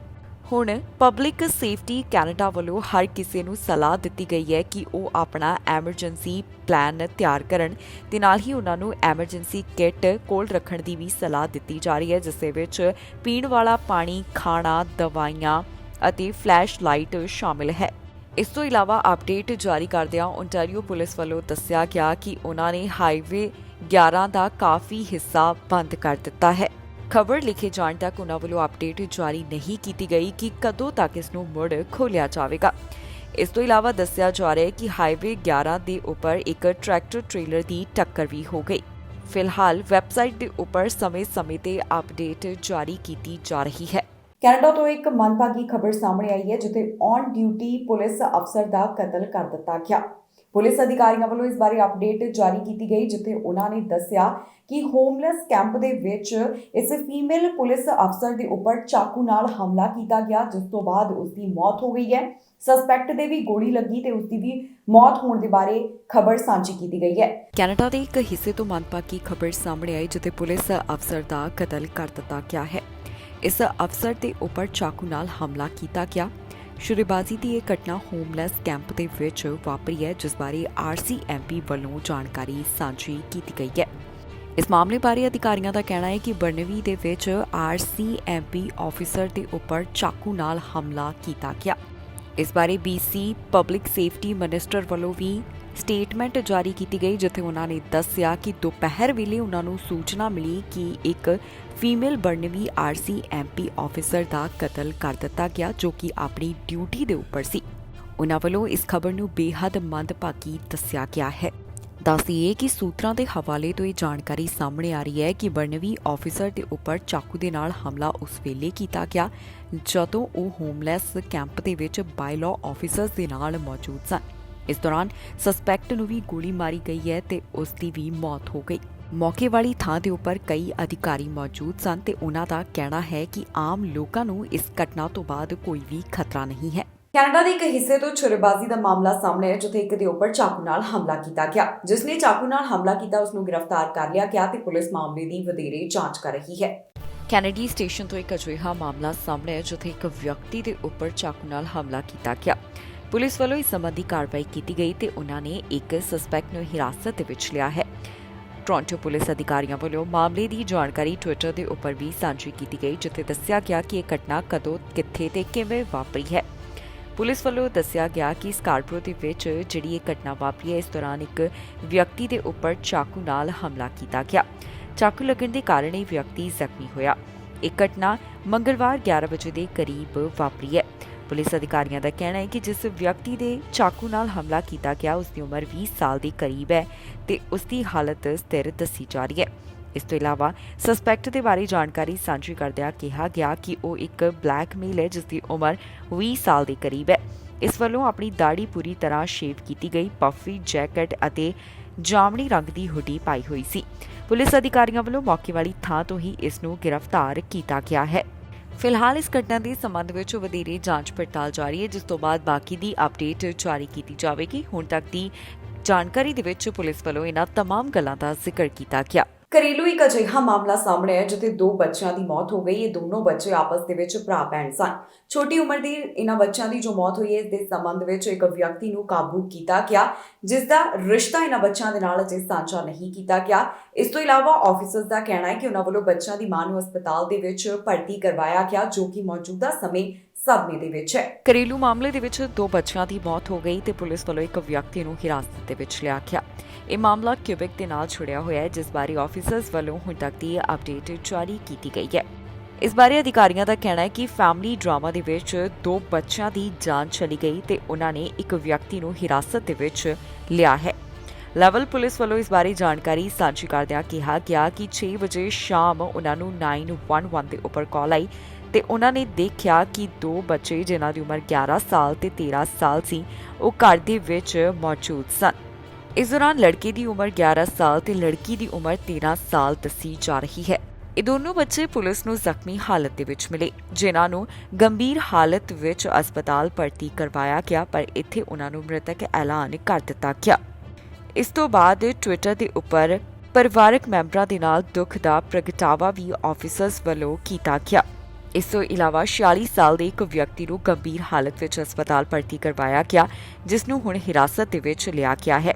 ਹੁਣ ਪਬਲਿਕ ਸੇਫਟੀ ਕੈਨੇਡਾ ਵੱਲੋਂ ਹਰ ਕਿਸੇ ਨੂੰ ਸਲਾਹ ਦਿੱਤੀ ਗਈ ਹੈ ਕਿ ਉਹ ਆਪਣਾ ਐਮਰਜੈਂਸੀ ਪਲਾਨ ਤਿਆਰ ਕਰਨ ਤੇ ਨਾਲ ਹੀ ਉਹਨਾਂ ਨੂੰ ਐਮਰਜੈਂਸੀ ਕਿੱਟ ਕੋਲ ਰੱਖਣ ਦੀ ਵੀ ਸਲਾਹ ਦਿੱਤੀ ਜਾ ਰਹੀ ਹੈ, ਜਿਸ ਦੇ ਵਿੱਚ ਪੀਣ ਵਾਲਾ ਪਾਣੀ, ਖਾਣਾ, ਦਵਾਈਆਂ ਅਤੇ ਫਲੈਸ਼ ਲਾਈਟ ਸ਼ਾਮਿਲ ਹੈ। ਇਸ ਤੋਂ ਇਲਾਵਾ ਅਪਡੇਟ ਜਾਰੀ ਕਰਦਿਆਂ ਓਨਟਾਰੀਓ ਪੁਲਿਸ ਵੱਲੋਂ ਦੱਸਿਆ ਗਿਆ ਕਿ ਉਹਨਾਂ ਨੇ ਹਾਈਵੇ 11 ਦਾ ਕਾਫੀ ਹਿੱਸਾ ਬੰਦ ਕਰ ਦਿੱਤਾ ਹੈ। ਖਬਰ ਲਿਖੇ ਜਾਣ ਤੱਕ ਉਹਨਾਂ ਵੱਲੋਂ ਅਪਡੇਟ ਜਾਰੀ ਨਹੀਂ ਕੀਤੀ ਗਈ ਕਿ ਕਦੋਂ ਤੱਕ ਇਸ ਨੂੰ ਮੁੜ ਖੋਲ੍ਹਿਆ ਜਾਵੇਗਾ। ਇਸ ਤੋਂ ਇਲਾਵਾ ਦੱਸਿਆ ਜਾ ਰਿਹਾ ਹੈ ਕਿ ਹਾਈਵੇ 11 ਦੇ ਉੱਪਰ ਇੱਕ ਟਰੈਕਟਰ ਟ੍ਰੇਲਰ ਦੀ ਟੱਕਰ ਵੀ ਹੋ ਗਈ। ਫਿਲਹਾਲ ਵੈਬਸਾਈਟ ਦੇ ਉੱਪਰ ਸਮੇਂ-ਸਮੇਂ ਤੇ ਅਪਡੇਟ ਜਾਰੀ ਕੀਤੀ ਜਾ ਰਹੀ ਹੈ। ਕੈਨੇਡਾ ਤੋਂ ਇੱਕ ਮੰਦਭਾਗੀ ਖਬਰ ਸਾਹਮਣੇ ਆਈ ਹੈ, ਜਿੱਥੇ ਔਨ ਡਿਊਟੀ ਪੁਲਿਸ ਅਫਸਰ ਦਾ ਕਤਲ ਕਰ ਦਿੱਤਾ ਗਿਆ। ਪੁਲਿਸ ਅਧਿਕਾਰੀਆਂ ਵੱਲੋਂ ਇਸ ਬਾਰੇ ਅਪਡੇਟ ਜਾਰੀ ਕੀਤੀ ਗਈ, ਜਿੱਥੇ ਉਹਨਾਂ ਨੇ ਦੱਸਿਆ ਕਿ ਹੋਮਲੈਸ ਕੈਂਪ ਦੇ ਵਿੱਚ ਇਸ ਫੀਮੇਲ ਪੁਲਿਸ ਅਫਸਰ ਦੇ ਉੱਪਰ ਚਾਕੂ ਨਾਲ ਹਮਲਾ ਕੀਤਾ ਗਿਆ, ਜਿਸ ਤੋਂ ਬਾਅਦ ਉਸ ਦੀ ਮੌਤ ਹੋ ਗਈ ਹੈ। ਸਸਪੈਕਟ ਦੇ ਵੀ ਗੋਲੀ ਲੱਗੀ ਤੇ ਉਸ ਦੀ ਵੀ ਮੌਤ ਹੋਣ ਦੇ ਬਾਰੇ ਖਬਰ ਸਾਂਝੀ ਕੀਤੀ ਗਈ ਹੈ। ਕੈਨੇਡਾ ਦੇ ਇੱਕ ਹਿੱਸੇ ਤੋਂ ਮੰਦਭਾਗੀ ਖਬਰ ਸਾਹਮਣੇ ਆਈ, ਜਿੱਥੇ ਪੁਲਿਸ ਅਫਸਰ ਦਾ ਕਤਲ ਕਰ ਦਿੱਤਾ ਗਿਆ ਹੈ। ਇਸ ਅਫਸਰ ਦੇ ਉੱਪਰ ਚਾਕੂ ਨਾਲ ਹਮਲਾ ਕੀਤਾ ਗਿਆ। ਸ਼ੁਰੂਆਤੀ ਦੀ ਇਹ ਘਟਨਾ ਹੋਮਲੈਸ ਕੈਂਪ ਦੇ ਵਿੱਚ ਵਾਪਰੀ ਹੈ, ਜਿਸ ਬਾਰੇ RCMP ਵੱਲੋਂ ਜਾਣਕਾਰੀ ਸਾਂਝੀ ਕੀਤੀ ਗਈ ਹੈ। ਇਸ ਮਾਮਲੇ ਬਾਰੇ ਅਧਿਕਾਰੀਆਂ ਦਾ ਕਹਿਣਾ ਹੈ ਕਿ ਬਰਨਵੀ ਦੇ ਵਿੱਚ RCMP ਆਫੀਸਰ ਦੇ ਉੱਪਰ ਚਾਕੂ ਨਾਲ ਹਮਲਾ ਕੀਤਾ ਗਿਆ। ਇਸ ਬਾਰੇ BC ਪਬਲਿਕ ਸੇਫਟੀ ਮਿਨਿਸਟਰ ਵੱਲੋਂ ਵੀ ਸਟੇਟਮੈਂਟ ਜਾਰੀ ਕੀਤੀ ਗਈ, ਜਿੱਥੇ ਉਹਨਾਂ ਨੇ ਦੱਸਿਆ ਕਿ ਦੁਪਹਿਰ ਵੇਲੇ ਉਹਨਾਂ ਨੂੰ ਸੂਚਨਾ ਮਿਲੀ ਕਿ ਇੱਕ ਫੀਮੇਲ ਬਰਨਵੀ RCMP ਆਫੀਸਰ ਦਾ ਕਤਲ ਕਰ ਦਿੱਤਾ ਗਿਆ, ਜੋ ਕਿ ਆਪਣੀ ਡਿਊਟੀ ਦੇ ਉੱਪਰ ਸੀ। ਉਹਨਾਂ ਵੱਲੋਂ ਇਸ ਖਬਰ ਨੂੰ ਬੇਹੱਦ ਮੰਦਭਾਗੀ ਦੱਸਿਆ ਗਿਆ ਹੈ। ਦੱਸੀਏ ਕਿ ਸੂਤਰਾਂ ਦੇ ਹਵਾਲੇ ਤੋਂ ਇਹ ਜਾਣਕਾਰੀ ਸਾਹਮਣੇ ਆ ਰਹੀ ਹੈ ਕਿ ਬਰਨਵੀ ਆਫੀਸਰ ਦੇ ਉੱਪਰ ਚਾਕੂ ਦੇ ਨਾਲ ਹਮਲਾ ਉਸ ਵੇਲੇ ਕੀਤਾ ਗਿਆ ਜਦੋਂ ਉਹ ਹੋਮਲੈਸ ਕੈਂਪ ਦੇ ਵਿੱਚ ਬਾਇਲੋ ਆਫੀਸਰਸ ਦੇ ਨਾਲ ਮੌਜੂਦ ਸਨ। ਇਸ ਦੌਰਾਨ ਸਸਪੈਕਟ ਨੂੰ ਵੀ ਗੋਲੀ ਮਾਰੀ ਗਈ ਹੈ ਤੇ ਉਸ ਦੀ ਵੀ ਮੌਤ ਹੋ ਗਈ। ਮੌਕੇ ਵਾਲੀ ਥਾਂ ਦੇ ਉੱਪਰ ਕਈ ਅਧਿਕਾਰੀ ਮੌਜੂਦ ਸਨ ਤੇ ਉਹਨਾਂ ਦਾ ਕਹਿਣਾ ਹੈ ਕਿ ਆਮ ਲੋਕਾਂ ਨੂੰ ਇਸ ਘਟਨਾ ਤੋਂ ਬਾਅਦ ਕੋਈ ਵੀ ਖਤਰਾ ਨਹੀਂ ਹੈ। ਕੈਨੇਡਾ ਦੇ ਇੱਕ ਹਿੱਸੇ ਤੋਂ ਛੁਰੇਬਾਜ਼ੀ ਦਾ ਮਾਮਲਾ ਸਾਹਮਣੇ ਹੈ, ਜਿੱਥੇ ਇੱਕ ਦੇ ਉੱਪਰ ਚਾਕੂ ਨਾਲ ਹਮਲਾ ਕੀਤਾ ਗਿਆ। ਜਿਸ ਨੇ ਚਾਕੂ ਨਾਲ ਹਮਲਾ ਕੀਤਾ ਉਸ ਨੂੰ ਗ੍ਰਿਫਤਾਰ ਕਰ ਲਿਆ ਗਿਆ ਤੇ ਪੁਲਿਸ ਮਾਮਲੇ ਦੀ ਵਧੇਰੇ ਜਾਂਚ ਕਰ ਰਹੀ ਹੈ। ਕੈਨੇਡੀ ਸਟੇਸ਼ਨ ਤੋਂ ਇੱਕ ਅਜਿਹਾ ਮਾਮਲਾ ਸਾਹਮਣੇ ਹੈ, ਜਿੱਥੇ ਇੱਕ ਵਿਅਕਤੀ ਦੇ ਉੱਪਰ ਚਾਕੂ ਨਾਲ ਹਮਲਾ ਕੀਤਾ ਗਿਆ। ਪੁਲਿਸ ਵੱਲੋਂ ਇਸ ਸੰਬੰਧੀ ਕਾਰਵਾਈ ਕੀਤੀ ਗਈ ਤੇ ਉਹਨਾਂ ਨੇ ਇੱਕ ਸਸਪੈਕਟ ਨੂੰ ਹਿਰਾਸਤ ਦੇ ਵਿੱਚ ਲਿਆ ਹੈ। ਟੋਰਾਂਟੋ ਪੁਲਿਸ ਅਧਿਕਾਰੀਆਂ ਵੱਲੋਂ ਮਾਮਲੇ ਦੀ ਜਾਣਕਾਰੀ ਟਵਿੱਟਰ ਦੇ ਉੱਪਰ ਵੀ ਸਾਂਝੀ ਕੀਤੀ ਗਈ, ਜਿੱਥੇ ਦੱਸਿਆ ਗਿਆ ਕਿ ਇਹ ਘਟਨਾ ਕਦੋਂ, ਕਿੱਥੇ ਤੇ ਕਿਵੇਂ ਵਾਪਰੀ ਹੈ। ਪੁਲਿਸ ਵੱਲੋਂ ਦੱਸਿਆ ਗਿਆ ਕਿ ਸਕਾਰਪਰੋ ਦੇ ਵਿੱਚ ਜਿਹੜੀ ਇਹ ਘਟਨਾ ਵਾਪਰੀ ਹੈ, ਇਸ ਦੌਰਾਨ ਇੱਕ ਵਿਅਕਤੀ ਦੇ ਉੱਪਰ ਚਾਕੂ ਨਾਲ ਹਮਲਾ ਕੀਤਾ ਗਿਆ। ਚਾਕੂ ਲੱਗਣ ਦੇ ਕਾਰਨ ਇਹ ਵਿਅਕਤੀ ਜ਼ਖਮੀ ਹੋਇਆ। ਇਹ ਘਟਨਾ ਮੰਗਲਵਾਰ 11 ਵਜੇ ਦੇ ਕਰੀਬ ਵਾਪਰੀ ਹੈ। ਪੁਲਿਸ ਅਧਿਕਾਰੀਆਂ ਦਾ ਕਹਿਣਾ ਹੈ ਕਿ ਜਿਸ ਵਿਅਕਤੀ ਦੇ ਚਾਕੂ ਨਾਲ ਹਮਲਾ ਕੀਤਾ ਗਿਆ ਉਸ ਦੀ ਉਮਰ 20 ਸਾਲ ਦੇ ਕਰੀਬ ਹੈ ਤੇ ਉਸ ਦੀ ਹਾਲਤ ਸਥਿਰ ਦੱਸੀ ਜਾ ਰਹੀ ਹੈ। ਇਸ ਤੋਂ ਇਲਾਵਾ ਸਸਪੈਕਟ ਦੇ ਬਾਰੇ ਜਾਣਕਾਰੀ ਸਾਂਝੀ ਕਰਦਿਆਂ ਕਿਹਾ ਗਿਆ ਕਿ ਉਹ ਇੱਕ ਬਲੈਕਮੇਲ ਹੈ, ਜਿਸ ਦੀ ਉਮਰ 20 ਸਾਲ ਦੇ ਕਰੀਬ ਹੈ। ਇਸ ਵੱਲੋਂ ਆਪਣੀ ਦਾੜੀ ਪੂਰੀ ਤਰ੍ਹਾਂ ਸ਼ੇਵ ਕੀਤੀ ਗਈ, ਪਫੀ ਜੈਕਟ ਅਤੇ ਜਾਮਣੀ ਰੰਗ ਦੀ ਹੁੱਡੀ ਪਾਈ ਹੋਈ ਸੀ। ਪੁਲਿਸ ਅਧਿਕਾਰੀਆਂ ਵੱਲੋਂ ਮੌਕੇ ਵਾਲੀ ਥਾਂ ਤੋਂ ਹੀ ਇਸ ਨੂੰ ਗ੍ਰਿਫਤਾਰ ਕੀਤਾ ਗਿਆ ਹੈ। ਫਿਲਹਾਲ ਇਸ ਘਟਨਾ ਦੇ ਸੰਬੰਧ ਵਿੱਚ ਵਧੇਰੇ ਜਾਂਚ ਪੜਤਾਲ ਜਾਰੀ ਹੈ, ਜਿਸ ਤੋਂ ਬਾਅਦ ਬਾਕੀ ਦੀ ਅਪਡੇਟ ਜਾਰੀ ਕੀਤੀ ਜਾਵੇਗੀ। ਹੁਣ ਤੱਕ ਦੀ ਜਾਣਕਾਰੀ ਦੇ ਵਿੱਚ ਪੁਲਿਸ ਵੱਲੋਂ ਇਹਨਾਂ तमाम ਗੱਲਾਂ ਦਾ ਜ਼ਿਕਰ ਕੀਤਾ ਗਿਆ। ਘਰੇਲੂ ਇੱਕ ਅਜਿਹਾ ਮਾਮਲਾ ਸਾਹਮਣੇ ਹੈ, ਜਿੱਥੇ 2 ਬੱਚਿਆਂ ਦੀ ਮੌਤ ਹੋ ਗਈ। ਇਹ ਦੋਨੋਂ ਬੱਚੇ ਆਪਸ ਦੇ ਵਿੱਚ ਭਰਾ ਭੈਣ ਸਨ। ਛੋਟੀ ਉਮਰ ਦੇ ਇਹਨਾਂ ਬੱਚਿਆਂ ਦੀ ਜੋ ਮੌਤ ਹੋਈ ਹੈ, ਇਸ ਦੇ ਸੰਬੰਧ ਵਿੱਚ ਇੱਕ ਵਿਅਕਤੀ ਨੂੰ ਕਾਬੂ ਕੀਤਾ ਗਿਆ, ਜਿਸ ਦਾ ਰਿਸ਼ਤਾ ਇਹਨਾਂ ਬੱਚਿਆਂ ਦੇ ਨਾਲ ਅਜੇ ਸਾਂਝਾ ਨਹੀਂ ਕੀਤਾ ਗਿਆ। ਇਸ ਤੋਂ ਇਲਾਵਾ ਆਫੀਸਰਸ ਦਾ ਕਹਿਣਾ ਹੈ ਕਿ ਉਹਨਾਂ ਵੱਲੋਂ ਬੱਚਿਆਂ ਦੀ ਮਾਂ ਨੂੰ ਹਸਪਤਾਲ ਦੇ ਵਿੱਚ ਭਰਤੀ ਕਰਵਾਇਆ ਗਿਆ, ਜੋ ਕਿ ਮੌਜੂਦਾ ਸਮੇਂ ਸਦਮੇ ਦੇ ਵਿੱਚ ਹੈ। ਘਰੇਲੂ ਮਾਮਲੇ ਦੇ ਵਿੱਚ 2 ਬੱਚਿਆਂ ਦੀ ਮੌਤ ਹੋ ਗਈ ਤੇ ਪੁਲਿਸ ਵੱਲੋਂ ਇੱਕ ਵਿਅਕਤੀ ਨੂੰ ਹਿਰਾਸਤ ਦੇ ਵਿੱਚ ਲਿਆ ਗਿਆ। ਇਹ ਮਾਮਲਾ ਕਿਊਬਿਕ ਦੇ ਨਾਲ ਜੁੜਿਆ ਹੋਇਆ ਹੈ, ਜਿਸ ਬਾਰੇ ਆਫੀਸਰਸ ਵੱਲੋਂ ਹੁਣ ਤੱਕ ਦੀ ਅਪਡੇਟ ਜਾਰੀ ਕੀਤੀ ਗਈ ਹੈ। ਇਸ ਬਾਰੇ ਅਧਿਕਾਰੀਆਂ ਦਾ ਕਹਿਣਾ ਹੈ ਕਿ ਫੈਮਿਲੀ ਡਰਾਮਾ ਦੇ ਵਿੱਚ 2 ਬੱਚਿਆਂ ਦੀ ਜਾਨ ਚਲੀ ਗਈ ਤੇ ਉਹਨਾਂ ਨੇ ਇੱਕ ਵਿਅਕਤੀ ਨੂੰ ਹਿਰਾਸਤ ਦੇ ਵਿੱਚ ਲਿਆ ਹੈ। ਲੈਵਲ ਪੁਲਿਸ ਵੱਲੋਂ ਇਸ ਬਾਰੇ ਜਾਣਕਾਰੀ ਸਾਂਝੀ ਕਰਦਿਆਂ ਕਿਹਾ ਗਿਆ ਕਿ 6 ਵਜੇ ਸ਼ਾਮ ਉਹਨਾਂ ਨੂੰ 911 ਦੇ ਉੱਪਰ ਕਾਲ ਆਈ ਤੇ ਉਹਨਾਂ ਨੇ ਦੇਖਿਆ ਕਿ 2 ਬੱਚੇ ਜਿਨ੍ਹਾਂ ਦੀ ਉਮਰ 11 ਸਾਲ ਤੇ 13 ਸਾਲ ਸੀ, ਉਹ ਘਰ ਦੇ ਵਿੱਚ ਮੌਜੂਦ ਸਨ। ਇਸ ਦੌਰਾਨ ਲੜਕੇ ਦੀ ਉਮਰ 11 ਸਾਲ ਤੇ ਲੜਕੀ ਦੀ ਉਮਰ 13 ਸਾਲ ਦੱਸੀ ਜਾ ਰਹੀ ਹੈ। ਇਹ ਦੋਨੋਂ ਬੱਚੇ ਪੁਲਿਸ ਨੂੰ ਜ਼ਖਮੀ ਹਾਲਤ ਦੇ ਵਿੱਚ ਮਿਲੇ, ਜਿਨ੍ਹਾਂ ਨੂੰ ਗੰਭੀਰ ਹਾਲਤ ਵਿੱਚ ਹਸਪਤਾਲ ਭਰਤੀ ਕਰਵਾਇਆ ਗਿਆ, ਪਰ ਇੱਥੇ ਉਹਨਾਂ ਨੂੰ ਮ੍ਰਿਤਕ ਐਲਾਨ ਕਰ ਦਿੱਤਾ ਗਿਆ। ਇਸ ਤੋਂ ਬਾਅਦ ਟਵਿੱਟਰ ਦੇ ਉੱਪਰ ਪਰਿਵਾਰਕ ਮੈਂਬਰਾਂ ਦੇ ਨਾਲ ਦੁੱਖ ਦਾ ਪ੍ਰਗਟਾਵਾ ਵੀ ਆਫੀਸਰਸ ਵੱਲੋਂ ਕੀਤਾ ਗਿਆ। ਇਸ ਤੋਂ ਇਲਾਵਾ 46 ਸਾਲ ਦੇ ਇੱਕ ਵਿਅਕਤੀ ਨੂੰ ਗੰਭੀਰ ਹਾਲਤ ਵਿੱਚ ਹਸਪਤਾਲ ਭਰਤੀ ਕਰਵਾਇਆ ਗਿਆ, ਜਿਸ ਨੂੰ ਹੁਣ ਹਿਰਾਸਤ ਦੇ ਵਿੱਚ ਲਿਆ ਗਿਆ ਹੈ।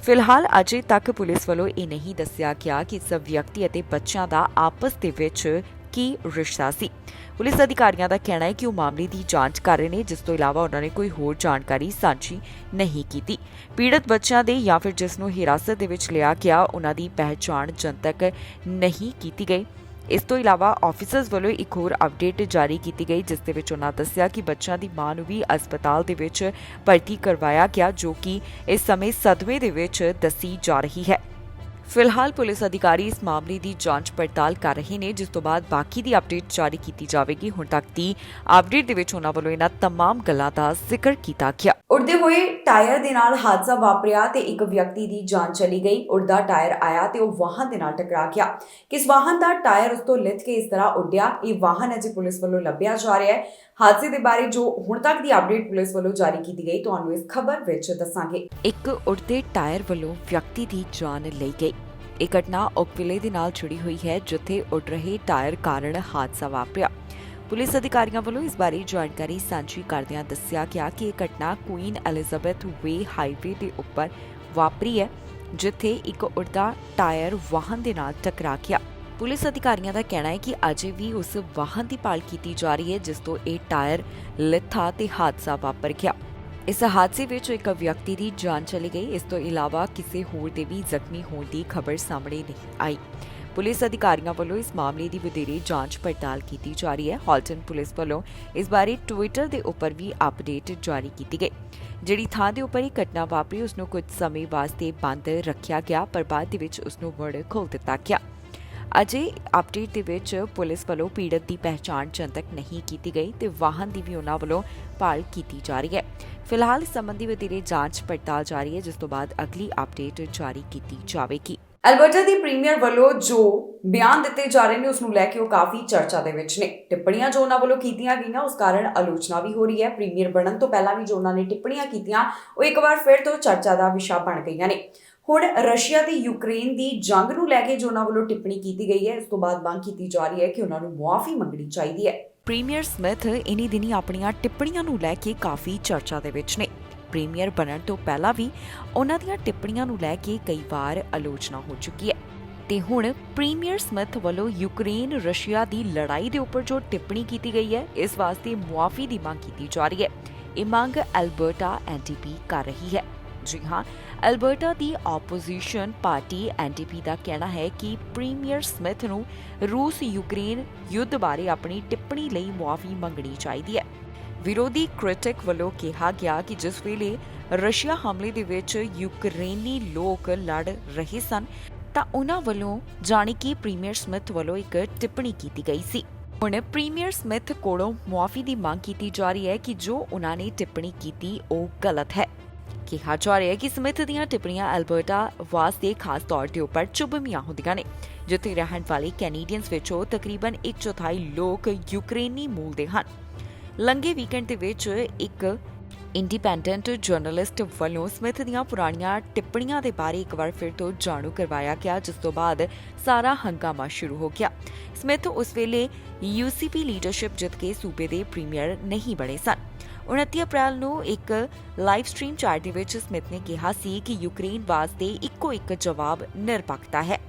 ਫਿਲਹਾਲ ਅਜੇ ਤੱਕ ਪੁਲਿਸ ਵੱਲੋਂ ਇਹ ਨਹੀਂ ਦੱਸਿਆ ਗਿਆ ਕਿ ਇਸ ਵਿਅਕਤੀ ਅਤੇ ਬੱਚਿਆਂ ਦਾ ਆਪਸ ਦੇ ਵਿੱਚ ਕੀ ਰਿਸ਼ਤਾ ਸੀ। ਪੁਲਿਸ ਅਧਿਕਾਰੀਆਂ ਦਾ ਕਹਿਣਾ ਹੈ ਕਿ ਉਹ ਮਾਮਲੇ ਦੀ ਜਾਂਚ ਕਰ ਰਹੇ ਨੇ, ਜਿਸ ਤੋਂ ਇਲਾਵਾ ਉਹਨਾਂ ਨੇ ਕੋਈ ਹੋਰ ਜਾਣਕਾਰੀ ਸਾਂਝੀ ਨਹੀਂ ਕੀਤੀ। ਪੀੜਤ ਬੱਚਿਆਂ ਦੇ ਜਾਂ ਫਿਰ ਜਿਸ ਨੂੰ ਹਿਰਾਸਤ ਦੇ ਵਿੱਚ ਲਿਆ ਗਿਆ, ਉਹਨਾਂ ਦੀ ਪਹਿਚਾਣ ਜਨਤਕ ਨਹੀਂ ਕੀਤੀ ਗਈ। ਇਸ ਤੋਂ ਇਲਾਵਾ ਆਫੀਸਰਸ ਵੱਲੋਂ ਇੱਕ ਹੋਰ ਅਪਡੇਟ ਜਾਰੀ ਕੀਤੀ ਗਈ, ਜਿਸ ਦੇ ਵਿੱਚ ਉਹਨਾਂ ਦੱਸਿਆ ਕਿ ਬੱਚਿਆਂ ਦੀ ਮਾਂ ਨੂੰ ਵੀ ਹਸਪਤਾਲ ਦੇ ਵਿੱਚ ਭਰਤੀ ਕਰਵਾਇਆ ਗਿਆ, ਜੋ ਕਿ ਇਸ ਸਮੇਂ ਸਦਮੇ ਦੇ ਵਿੱਚ ਦੱਸੀ ਜਾ ਰਹੀ ਹੈ। ਫਿਲਹਾਲ ਪੁਲਿਸ ਅਧਿਕਾਰੀ ਇਸ ਮਾਮਲੇ ਦੀ ਜਾਂਚ ਪੜਤਾਲ ਕਰ ਰਹੇ ਨੇ, ਜਿਸ ਤੋਂ ਬਾਅਦ ਬਾਕੀ ਦੀ ਅਪਡੇਟ ਜਾਰੀ ਕੀਤੀ ਜਾਵੇਗੀ। ਹੁਣ ਤੱਕ ਦੀ ਅਪਡੇਟ ਦੇ ਵਿੱਚ ਉਹਨਾਂ ਵੱਲੋਂ ਇਹਨਾਂ तमाम ਗੱਲਾਂ ਦਾ ਜ਼ਿਕਰ ਕੀਤਾ ਗਿਆ। ਉੜਦੇ ਹੋਏ ਟਾਇਰ ਦੇ ਨਾਲ ਹਾਦਸਾ ਵਾਪਰਿਆ ਤੇ ਇੱਕ ਵਿਅਕਤੀ ਦੀ ਜਾਨ ਚਲੀ ਗਈ। ਉੜਦਾ ਟਾਇਰ ਆਇਆ ਤੇ ਉਹ ਵਾਹਨ ਦੇ ਨਾਲ ਟਕਰਾ ਗਿਆ। ਕਿਸ ਵਾਹਨ ਦਾ ਟਾਇਰ ਉਸ ਤੋਂ ਲਿਥ ਕੇ ਇਸ ਤਰ੍ਹਾਂ ਉੱਡਿਆ, ਇਹ ਵਾਹਨ ਅਜੇ ਪੁਲਿਸ ਵੱਲੋਂ ਲੱਭਿਆ ਜਾ ਰਿਹਾ ਹੈ। ਹਾਦਸੇ ਦੇ ਬਾਰੇ ਜੋ ਹੁਣ ਤੱਕ ਦੀ ਅਪਡੇਟ ਪੁਲਿਸ ਵੱਲੋਂ ਜਾਰੀ ਕੀਤੀ ਗਈ, ਤੁਹਾਨੂੰ ਇਸ ਖਬਰ ਵਿੱਚ ਦੱਸਾਂਗੇ। ਇੱਕ ਉੜਦੇ ਟਾਇਰ ਵੱਲੋਂ ਵਿਅਕਤੀ ਦੀ ਜਾਨ ਲਈ ਗਈ। ਇਹ ਘਟਨਾ ਓਕਵਿਲੇ ਦੇ ਨਾਲ ਜੁੜੀ ਹੋਈ ਹੈ, ਜਿੱਥੇ ਉੱਡ ਰਹੇ ਟਾਇਰ ਕਾਰਨ ਹਾਦਸਾ ਵਾਪਰਿਆ। ਪੁਲਿਸ ਅਧਿਕਾਰੀਆਂ ਵੱਲੋਂ ਇਸ ਬਾਰੇ ਜਾਣਕਾਰੀ ਸਾਂਝੀ ਕਰਦਿਆਂ ਦੱਸਿਆ ਗਿਆ ਕਿ ਇਹ ਘਟਨਾ ਕੁਈਨ ਐਲਿਜ਼ਾਬੈਥ ਵੇ ਹਾਈਵੇ ਦੇ ਉੱਪਰ ਵਾਪਰੀ ਹੈ, ਜਿੱਥੇ ਇੱਕ ਉੜਦਾ ਟਾਇਰ ਵਾਹਨ ਦੇ ਨਾਲ ਟਕਰਾ ਗਿਆ। ਪੁਲਿਸ ਅਧਿਕਾਰੀਆਂ ਦਾ ਕਹਿਣਾ ਹੈ ਕਿ ਅਜੇ ਵੀ ਉਸ ਵਾਹਨ ਦੀ ਭਾਲ ਕੀਤੀ ਜਾ ਰਹੀ ਹੈ, ਜਿਸ ਤੋਂ ਇਹ ਟਾਇਰ ਲਿਥਾ ਤੇ ਹਾਦਸਾ ਵਾਪਰ ਗਿਆ। ਇਸ ਹਾਦਸੇ ਵਿੱਚ ਇੱਕ ਵਿਅਕਤੀ ਦੀ ਜਾਨ ਚਲੀ ਗਈ। ਇਸ ਤੋਂ ਇਲਾਵਾ ਕਿਸੇ ਹੋਰ ਦੇ ਵੀ ਜ਼ਖਮੀ ਹੋਣ ਦੀ ਖਬਰ ਸਾਹਮਣੇ ਨਹੀਂ ਆਈ। ਪੁਲਿਸ ਅਧਿਕਾਰੀਆਂ ਵੱਲੋਂ ਇਸ ਮਾਮਲੇ ਦੀ ਵਧੇਰੇ ਜਾਂਚ ਪੜਤਾਲ ਕੀਤੀ ਜਾ ਰਹੀ ਹੈ। ਹਾਲਟਨ ਪੁਲਿਸ ਵੱਲੋਂ ਇਸ ਬਾਰੇ ਟਵਿੱਟਰ ਦੇ ਉੱਪਰ ਵੀ ਅਪਡੇਟ ਜਾਰੀ ਕੀਤੀ ਗਈ। ਜਿਹੜੀ ਥਾਂ ਦੇ ਉੱਪਰ ਇਹ ਘਟਨਾ ਵਾਪਰੀ, ਉਸ ਨੂੰ ਕੁਝ ਸਮੇਂ ਵਾਸਤੇ ਬੰਦ ਰੱਖਿਆ ਗਿਆ, ਪਰ ਬਾਅਦ ਦੇ ਵਿੱਚ ਉਸ ਨੂੰ ਮੁੜ ਖੋਲ੍ਹ ਦਿੱਤਾ ਗਿਆ। ਅਜੇ ਅਪਡੇਟ ਦੇ ਵਿੱਚ ਪੁਲਿਸ ਵੱਲੋਂ ਪੀੜਤ ਦੀ ਪਹਿਚਾਣ ਜਨਤਕ ਨਹੀਂ ਕੀਤੀ ਗਈ ਤੇ ਵਾਹਨ ਦੀ ਵੀ ਉਹਨਾਂ ਵੱਲੋਂ ਭਾਲ ਕੀਤੀ ਜਾ ਰਹੀ ਹੈ। ਫਿਲਹਾਲ ਇਸ ਸੰਬੰਧੀ ਵਧੇਰੇ ਜਾਂਚ ਪੜਤਾਲ ਜਾਰੀ ਹੈ, ਜਿਸ ਤੋਂ ਬਾਅਦ ਅਗਲੀ ਅਪਡੇਟ ਜਾਰੀ ਕੀਤੀ ਜਾਵੇਗੀ। ਅਲਬਰਟਾ ਦੀ ਪ੍ਰੀਮੀਅਰ ਵੱਲੋਂ ਜੋ ਬਿਆਨ ਦਿੱਤੇ ਜਾ ਰਹੇ ਨੇ, ਉਸ ਨੂੰ ਲੈ ਕੇ ਉਹ ਕਾਫੀ ਚਰਚਾ ਦੇ ਵਿੱਚ ਨੇ। ਟਿੱਪਣੀਆਂ ਜੋ ਉਹਨਾਂ ਵੱਲੋਂ ਕੀਤੀਆਂ ਗਈਆਂ, ਉਸ ਕਾਰਨ ਆਲੋਚਨਾ ਵੀ ਹੋ ਰਹੀ ਹੈ। ਪ੍ਰੀਮੀਅਰ ਬਣਨ ਤੋਂ ਪਹਿਲਾਂ ਵੀ ਜੋ ਉਹਨਾਂ ਨੇ ਟਿੱਪਣੀਆਂ ਕੀਤੀਆਂ, ਉਹ ਇੱਕ ਵਾਰ ਫਿਰ ਤੋਂ ਚਰਚਾ ਦਾ ਵਿਸ਼ਾ ਬਣ ਗਈਆਂ ਨੇ। ਹੁਣ ਰਸ਼ੀਆ ਦੀ ਯੂਕਰੇਨ ਦੀ ਜੰਗ ਨੂੰ ਲੈ ਕੇ ਜੋ ਉਹਨਾਂ ਵੱਲੋਂ ਟਿੱਪਣੀ ਕੀਤੀ ਗਈ ਹੈ, ਇਸ ਤੋਂ ਬਾਅਦ ਮੰਗ ਕੀਤੀ ਜਾ ਰਹੀ ਹੈ ਕਿ ਉਹਨਾਂ ਨੂੰ ਮੁਆਫੀ ਮੰਗਣੀ ਚਾਹੀਦੀ ਹੈ। ਪ੍ਰੀਮੀਅਰ ਸਮਿਥ ਇਨੀ ਦਿਨੀ ਆਪਣੀਆਂ ਟਿੱਪਣੀਆਂ ਨੂੰ ਲੈ ਕੇ ਕਾਫੀ ਚਰਚਾ ਦੇ ਵਿੱਚ ਨੇ। ਪ੍ਰੀਮੀਅਰ ਬਣਨ ਤੋਂ ਪਹਿਲਾਂ ਵੀ ਉਹਨਾਂ ਦੀਆਂ ਟਿੱਪਣੀਆਂ ਨੂੰ ਲੈ ਕੇ ਕਈ ਵਾਰ ਆਲੋਚਨਾ ਹੋ ਚੁੱਕੀ ਹੈ ਤੇ ਹੁਣ ਪ੍ਰੀਮੀਅਰ ਸਮਿਥ ਵੱਲੋਂ ਯੂਕਰੇਨ ਰਸ਼ੀਆ ਦੀ ਲੜਾਈ ਦੇ ਉੱਪਰ ਜੋ ਟਿੱਪਣੀ ਕੀਤੀ ਗਈ ਹੈ, ਇਸ ਵਾਸਤੇ ਮੁਆਫੀ ਦੀ ਮੰਗ ਕੀਤੀ ਜਾ ਰਹੀ ਹੈ। ਇਹ ਮੰਗ ਅਲਬਰਟਾ ਐਨਡੀਪੀ ਕਰ ਰਹੀ ਹੈ। ਜੀ ਹਾਂ, ਅਲਬਰਟਾ ਦੀ ਆਪੋਜੀਸ਼ਨ ਪਾਰਟੀ ਐਨਡੀਪੀ ਦਾ ਕਹਿਣਾ ਹੈ ਕਿ ਪ੍ਰੀਮੀਅਰ ਸਮਿਥ ਨੂੰ ਰੂਸ ਯੂਕਰੇਨ ਯੁੱਧ ਬਾਰੇ ਆਪਣੀ ਟਿੱਪਣੀ ਲਈ ਮੁਆਫੀ ਮੰਗਣੀ ਚਾਹੀਦੀ ਹੈ। ਵਿਰੋਧੀ ਕ੍ਰਿਟਿਕ ਵੱਲੋਂ ਕਿਹਾ ਗਿਆ ਕਿ ਜਿਸ ਵੇਲੇ ਰਸ਼ੀਆ ਹਮਲੇ ਦੇ ਵਿੱਚ ਯੂਕਰੇਨੀ ਲੋਕ ਲੜ ਰਹੇ ਸਨ, ਤਾਂ ਉਹਨਾਂ ਵੱਲੋਂ ਜਾਣੀ ਕਿ ਪ੍ਰੀਮੀਅਰ ਸਮਿਥ ਵੱਲੋਂ ਇੱਕ ਟਿੱਪਣੀ ਕੀਤੀ ਗਈ ਸੀ। ਹੁਣ ਪ੍ਰੀਮੀਅਰ ਸਮਿਥ ਕੋਲੋਂ ਮੁਆਫੀ ਦੀ ਮੰਗ ਕੀਤੀ ਜਾ ਰਹੀ ਹੈ ਕਿ ਜੋ ਉਹਨਾਂ ਨੇ ਟਿੱਪਣੀ ਕੀਤੀ ਉਹ ਗਲਤ ਹੈ। ਕਿਹਾ ਜਾ ਰਿਹਾ ਹੈ ਕਿ ਸਮਿਥ ਦੀਆਂ ਟਿੱਪਣੀਆਂ ਅਲਬਰਟਾ ਵਾਸਤੇ ਖਾਸ ਤੌਰ ਤੇ ਉੱਪਰ ਚੁਭਵੀਆਂ ਹੁੰਦੀਆਂ ਨੇ, ਜਿੱਥੇ ਰਹਿਣ ਵਾਲੇ ਕੈਨੇਡੀਅਨਸ ਵਿੱਚੋਂ ਤਕਰੀਬਨ 1/4 ਲੋਕ ਯੂਕਰੇਨੀ ਮੂਲ ਦੇ ਹਨ। ਲੰਘੇ ਵੀਕਐਂਡ ਦੇ ਵਿੱਚ ਇੱਕ ਇੰਡੀਪੈਂਡੈਂਟ ਜਰਨਲਿਸਟ ਵੱਲੋਂ ਸਮਿਥ ਦੀਆਂ ਪੁਰਾਣੀਆਂ ਟਿੱਪਣੀਆਂ ਦੇ ਬਾਰੇ ਇੱਕ ਵਾਰ ਫਿਰ ਤੋਂ ਜਾਣੂ ਕਰਵਾਇਆ ਗਿਆ, ਜਿਸ ਤੋਂ ਬਾਅਦ ਸਾਰਾ ਹੰਗਾਮਾ ਸ਼ੁਰੂ ਹੋ ਗਿਆ। ਸਮਿਥ ਉਸ ਵੇਲੇ ਯੂਸੀਪੀ ਲੀਡਰਸ਼ਿਪ ਜਿੱਤ ਕੇ ਸੂਬੇ ਦੇ ਪ੍ਰੀਮੀਅਰ ਨਹੀਂ ਬਣੇ ਸਨ। 29 ਅਪ੍ਰੈਲ ਨੂੰ ਇੱਕ ਲਾਈਵ ਸਟ੍ਰੀਮ ਚੈਟ ਦੇ ਵਿੱਚ ਸਮਿਥ ਨੇ ਕਿਹਾ ਸੀ ਕਿ ਯੂਕਰੇਨ ਵਾਸਤੇ ਇੱਕੋ ਇੱਕ ਜਵਾਬ ਨਿਰਪੱਖਤਾ ਹੈ।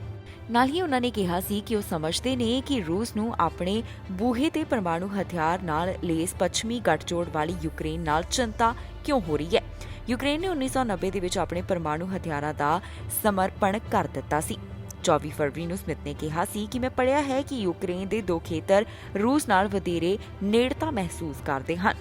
ਨਾਲ ਹੀ ਉਹਨਾਂ ਨੇ ਕਿਹਾ ਸੀ ਕਿ ਉਹ ਸਮਝਦੇ ਨੇ ਕਿ ਰੂਸ ਨੂੰ ਆਪਣੇ ਬੂਹੇ ਤੇ ਪਰਮਾਣੂ ਹਥਿਆਰ ਨਾਲ ਲੈਸ ਪੱਛਮੀ ਗੱਠਜੋੜ ਵਾਲੀ ਯੂਕਰੇਨ ਨਾਲ ਚਿੰਤਾ ਕਿਉਂ ਹੋ ਰਹੀ ਹੈ। ਯੂਕਰੇਨ ਨੇ 1990 ਦੇ ਵਿੱਚ ਆਪਣੇ ਪਰਮਾਣੂ ਹਥਿਆਰਾਂ ਦਾ ਸਮਰਪਣ ਕਰ ਦਿੱਤਾ ਸੀ। 24 ਫਰਵਰੀ ਨੂੰ ਸਮਿਥ ਨੇ ਕਿਹਾ ਸੀ ਕਿ ਮੈਂ ਪੜ੍ਹਿਆ ਹੈ ਕਿ ਯੂਕਰੇਨ ਦੇ 2 ਖੇਤਰ ਰੂਸ ਨਾਲ ਵਧੇਰੇ ਨੇੜਤਾ ਮਹਿਸੂਸ ਕਰਦੇ ਹਨ,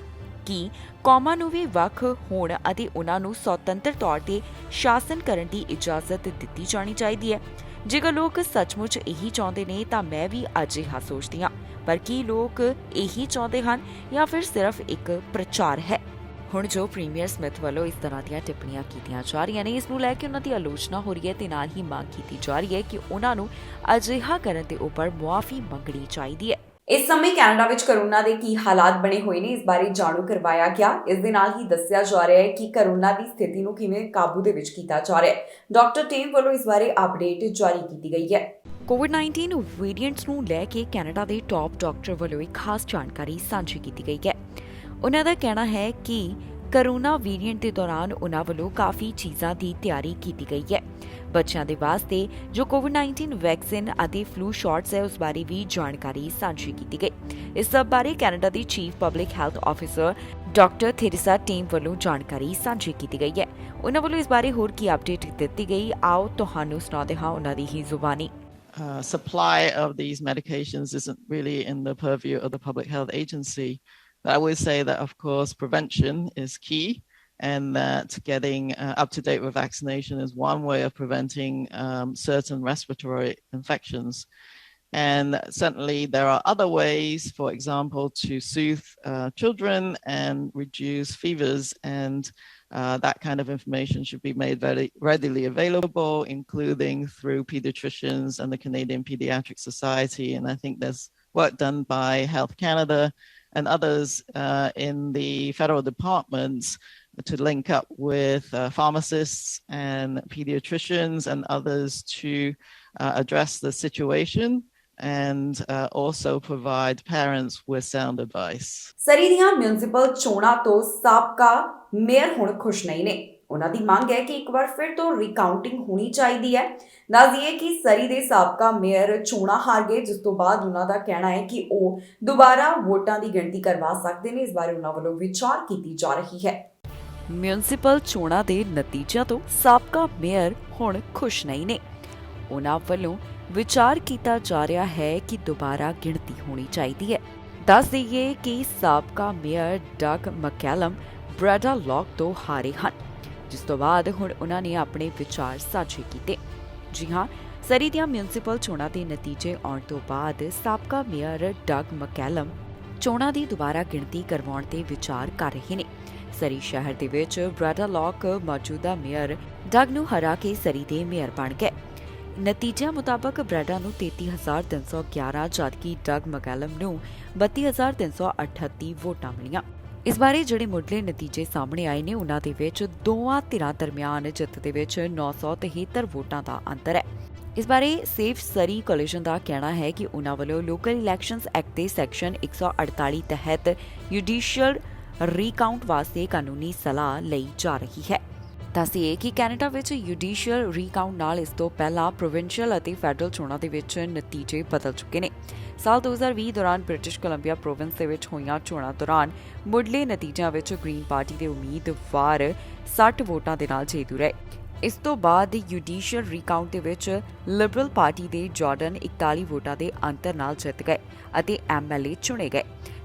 ਕਿ ਕੌਮਾਂ ਨੂੰ ਵੀ ਵੱਖ ਹੋਣ ਅਤੇ ਉਹਨਾਂ ਨੂੰ ਸੁਤੰਤਰ ਤੌਰ ਤੇ ਸ਼ਾਸਨ ਕਰਨ ਦੀ ਇਜਾਜ਼ਤ ਦਿੱਤੀ ਜਾਣੀ ਚਾਹੀਦੀ ਹੈ। ਜੇਕਰ ਲੋਕ ਸੱਚਮੁੱਚ ਇਹੀ ਚਾਹੁੰਦੇ ਨੇ ਤਾਂ ਮੈਂ ਵੀ ਅਜਿਹਾ ਸੋਚਦੀ ਹਾਂ, ਪਰ ਕੀ ਲੋਕ ਇਹੀ ਚਾਹੁੰਦੇ ਹਨ ਜਾਂ ਫਿਰ ਸਿਰਫ ਇੱਕ ਪ੍ਰਚਾਰ ਹੈ। ਹੁਣ ਜੋ ਪ੍ਰੀਮੀਅਰ ਸਮਿਥ ਵੱਲੋਂ ਇਸ ਤਰ੍ਹਾਂ ਦੀਆਂ ਟਿੱਪਣੀਆਂ ਕੀਤੀਆਂ ਜਾ ਰਹੀਆਂ ਨੇ, ਇਸ ਨੂੰ ਲੈ ਕੇ ਉਹਨਾਂ ਦੀ ਆਲੋਚਨਾ ਹੋ ਰਹੀ ਹੈ ਤੇ ਨਾਲ ਹੀ ਮੰਗ ਕੀਤੀ ਜਾ ਰਹੀ ਹੈ ਕਿ ਉਹਨਾਂ ਨੂੰ ਅਜਿਹਾ ਕਰਨ ਦੇ ਉੱਪਰ ਮੁਆਫੀ ਮੰਗਣੀ ਚਾਹੀਦੀ ਹੈ। ਇਸ ਸਮੇਂ ਕੈਨੇਡਾ ਵਿੱਚ ਕਰੋਨਾ ਦੇ ਕੀ ਹਾਲਾਤ ਬਣੇ ਹੋਏ ਨੇ, ਇਸ ਬਾਰੇ ਜਾਣੂ ਕਰਵਾਇਆ ਗਿਆ। ਇਸ ਦੇ ਨਾਲ ਹੀ ਦੱਸਿਆ ਜਾ ਰਿਹਾ ਹੈ ਕਿ ਕਰੋਨਾ ਦੀ ਸਥਿਤੀ ਨੂੰ ਕਿਵੇਂ ਕਾਬੂ ਦੇ ਵਿੱਚ ਕੀਤਾ ਜਾ ਰਿਹਾ ਹੈ। ਡਾਕਟਰ ਟੀਮ ਵੱਲੋਂ ਇਸ ਬਾਰੇ ਅਪਡੇਟ ਜਾਰੀ ਕੀਤੀ ਗਈ ਹੈ। ਕੋਵਿਡ-19 ਵੇਰੀਐਂਟਸ ਨੂੰ ਲੈ ਕੇ ਕੈਨੇਡਾ ਦੇ ਟਾਪ ਡਾਕਟਰ ਵੱਲੋਂ ਇੱਕ ਖਾਸ ਜਾਣਕਾਰੀ ਸਾਂਝੀ ਕੀਤੀ ਗਈ ਹੈ। ਉਹਨਾਂ ਦਾ ਕਹਿਣਾ ਹੈ ਕਿ ਕਰੋਨਾ ਵੇਰੀਐਂਟ ਦੇ ਦੌਰਾਨ ਉਹਨਾਂ ਵੱਲੋਂ ਕਾਫੀ ਚੀਜ਼ਾਂ ਦੀ ਤਿਆਰੀ ਕੀਤੀ ਗਈ ਹੈ। ਬੱਚਿਆਂ ਦੇ ਵਾਸਤੇ ਜੋ ਕੋਵਿਡ-19 ਵੈਕਸੀਨ ਅਤੇ ਫਲੂ ਸ਼ਾਟਸ ਹੈ, ਉਸ ਬਾਰੇ ਵੀ ਜਾਣਕਾਰੀ ਸਾਂਝੀ ਕੀਤੀ ਗਈ। ਇਸ ਸਭ ਬਾਰੇ ਕੈਨੇਡਾ ਦੀ chief public health officer doctor Theresa Tam ਵੱਲੋਂ ਜਾਣਕਾਰੀ ਸਾਂਝੀ ਕੀਤੀ ਗਈ ਹੈ। ਉਹਨਾਂ ਵੱਲੋਂ ਇਸ ਬਾਰੇ ਹੋਰ ਕੀ ਅਪਡੇਟ ਦਿੱਤੀ ਗਈ, ਆਓ ਤੁਹਾਨੂੰ ਸੁਣਾਉਂਦੇ ਹਾਂ ਉਹਨਾਂ ਦੀ ਹੀ ਜ਼ੁਬਾਨੀ। Supply of these medications isn't really in the purview of the Public Health Agency. But I would say that, of course, prevention is key, and that getting up to date with vaccination is one way of preventing certain respiratory infections. And certainly there are other ways, for example, to soothe children and reduce fevers, and that kind of information should be made very readily available, including through pediatricians and the Canadian Pediatric Society. And I think there's work done by Health Canada and others in the federal departments to link up with pharmacists and pediatricians and others to address the situation and also provide parents with sound advice. ਸਰੀ ਦੀਆਂ municipal ਚੋਣਾਂ ਤੋਂ ਸਾਬਕਾ mayor ਹੁਣ ਖੁਸ਼ ਨਹੀਂ ਨੇ। ਉਹਨਾਂ ਦੀ ਮੰਗ ਹੈ ਕਿ ਇੱਕ ਵਾਰ ਫਿਰ ਤੋਂ ਰੀਕਾਊਂਟਿੰਗ ਹੋਣੀ ਚਾਹੀਦੀ ਹੈ। ਦੱਸ ਦਈਏ ਕਿ ਸਰੀ ਦੇ ਸਾਬਕਾ ਮੇਅਰ ਚੋਣਾਂ ਹਾਰ ਗਏ, ਜਿਸ ਤੋਂ ਬਾਅਦ ਉਹਨਾਂ ਦਾ ਕਹਿਣਾ ਹੈ ਕਿ ਉਹ ਦੁਬਾਰਾ ਵੋਟਾਂ ਦੀ ਗਿਣਤੀ ਕਰਵਾ ਸਕਦੇ ਨੇ। ਇਸ ਬਾਰੇ ਉਹਨਾਂ ਵੱਲੋਂ ਵਿਚਾਰ ਕੀਤੀ ਜਾ ਰਹੀ ਹੈ। ਮਿਊਨਿਸਪਲ ਚੋਣਾਂ ਦੇ ਨਤੀਜਿਆਂ ਤੋਂ ਸਾਬਕਾ ਮੇਅਰ ਹੁਣ ਖੁਸ਼ ਨਹੀਂ ਨੇ। ਉਹਨਾਂ ਵੱਲੋਂ ਵਿਚਾਰ ਕੀਤਾ ਜਾ ਰਿਹਾ ਹੈ ਕਿ ਦੁਬਾਰਾ ਗਿਣਤੀ ਹੋਣੀ ਚਾਹੀਦੀ ਹੈ। ਦੱਸ ਦਈਏ ਕਿ ਸਾਬਕਾ ਮੇਅਰ ਡਗ ਮਕੈਲਮ ਬ੍ਰੈਡਾ ਲੌਕ ਤੋਂ ਹਾਰੇ ਹਨ, ਜਿਸ ਤੋਂ ਬਾਅਦ ਹੁਣ ਉਹਨਾਂ ਨੇ ਆਪਣੇ ਵਿਚਾਰ ਸਾਂਝੇ ਕੀਤੇ। ਜੀ ਹਾਂ, ਸਰੀ ਦੀਆਂ ਮਿਊਨਿਸਪਲ ਚੋਣਾਂ ਦੇ ਨਤੀਜੇ ਆਉਣ ਤੋਂ ਬਾਅਦ ਸਾਬਕਾ ਮੇਅਰ ਡਗ ਮਕੈਲਮ ਚੋਣਾਂ ਦੀ ਦੁਬਾਰਾ ਗਿਣਤੀ ਕਰਵਾਉਣ ਤੇ ਵਿਚਾਰ ਕਰ ਰਹੇ ਨੇ। ਸਰੀ ਸ਼ਹਿਰ ਦੇ ਵਿੱਚ ਬ੍ਰੈਡਾ ਲੌਕ ਮੌਜੂਦਾ ਮੇਅਰ ਡਗ ਨੂੰ ਹਰਾ ਕੇ ਸਰੀ ਦੇ ਮੇਅਰ ਬਣ ਗਏ। ਨਤੀਜਿਆਂ ਮੁਤਾਬਕ ਬ੍ਰੈਡਾ ਨੂੰ 33,311 ਜਦਕਿ ਡਗ ਮਕੈਲਮ ਨੂੰ 32,338 ਵੋਟਾਂ ਮਿਲੀਆਂ। ਇਸ ਬਾਰੇ ਜਿਹੜੇ ਮੁੱਢਲੇ ਨਤੀਜੇ ਸਾਹਮਣੇ ਆਏ ਨੇ, ਉਹਨਾਂ ਦੇ ਵਿੱਚ ਦੋਵਾਂ ਧਿਰਾਂ ਦਰਮਿਆਨ ਜਿੱਤ ਦੇ ਵਿੱਚ 973 ਵੋਟਾਂ ਦਾ ਅੰਤਰ ਹੈ। ਇਸ ਬਾਰੇ ਸੇਫ ਸਰੀ ਕੋਲੀਸ਼ਨ ਦਾ ਕਹਿਣਾ ਹੈ ਕਿ ਉਹਨਾਂ ਵੱਲੋਂ ਲੋਕਲ ਇਲੈਕਸ਼ਨਸ ਐਕਟ ਦੇ ਸੈਕਸ਼ਨ 148 ਤਹਿਤ ਜੁਡੀਸ਼ੀਅਲ ਰੀਕਾਊਂਟ ਵਾਸਤੇ ਕਾਨੂੰਨੀ ਸਲਾਹ ਲਈ ਜਾ ਰਹੀ ਹੈ। ਦੱਸੀਏ ਕਿ ਕੈਨੇਡਾ ਵਿੱਚ ਜੁਡੀਸ਼ੀਅਲ ਰੀਕਾਊਂਟ ਨਾਲ ਇਸ ਤੋਂ ਪਹਿਲਾਂ ਪ੍ਰੋਵਿੰਸ਼ੀਅਲ ਅਤੇ ਫੈਡਰਲ ਚੋਣਾਂ ਦੇ ਵਿੱਚ ਨਤੀਜੇ ਬਦਲ ਚੁੱਕੇ ਨੇ। ਸਾਲ 2020 ਦੌਰਾਨ ਬ੍ਰਿਟਿਸ਼ ਕੋਲੰਬੀਆ ਪ੍ਰੋਵਿੰਸ ਦੇ ਵਿੱਚ ਹੋਈਆਂ ਚੋਣਾਂ ਦੌਰਾਨ ਮੁੱਢਲੇ ਨਤੀਜਿਆਂ ਵਿੱਚ ਗ੍ਰੀਨ ਪਾਰਟੀ ਦੇ ਉਮੀਦਵਾਰ 60 ਵੋਟਾਂ ਦੇ ਨਾਲ ਜੇਤੂ ਰਹੇ। ਇਸ ਤੋਂ ਬਾਅਦ ਜੁਡੀਸ਼ੀਅਲ ਰੀਕਾਊਂਟ ਦੇ ਵਿੱਚ ਲਿਬਰਲ ਪਾਰਟੀ ਦੇ ਜਾਰਡਨ 41 ਵੋਟਾਂ ਦੇ ਅੰਤਰ ਨਾਲ ਜਿੱਤ ਗਏ ਅਤੇ ਐਮਐਲਏ ਚੁਣੇ ਗਏ।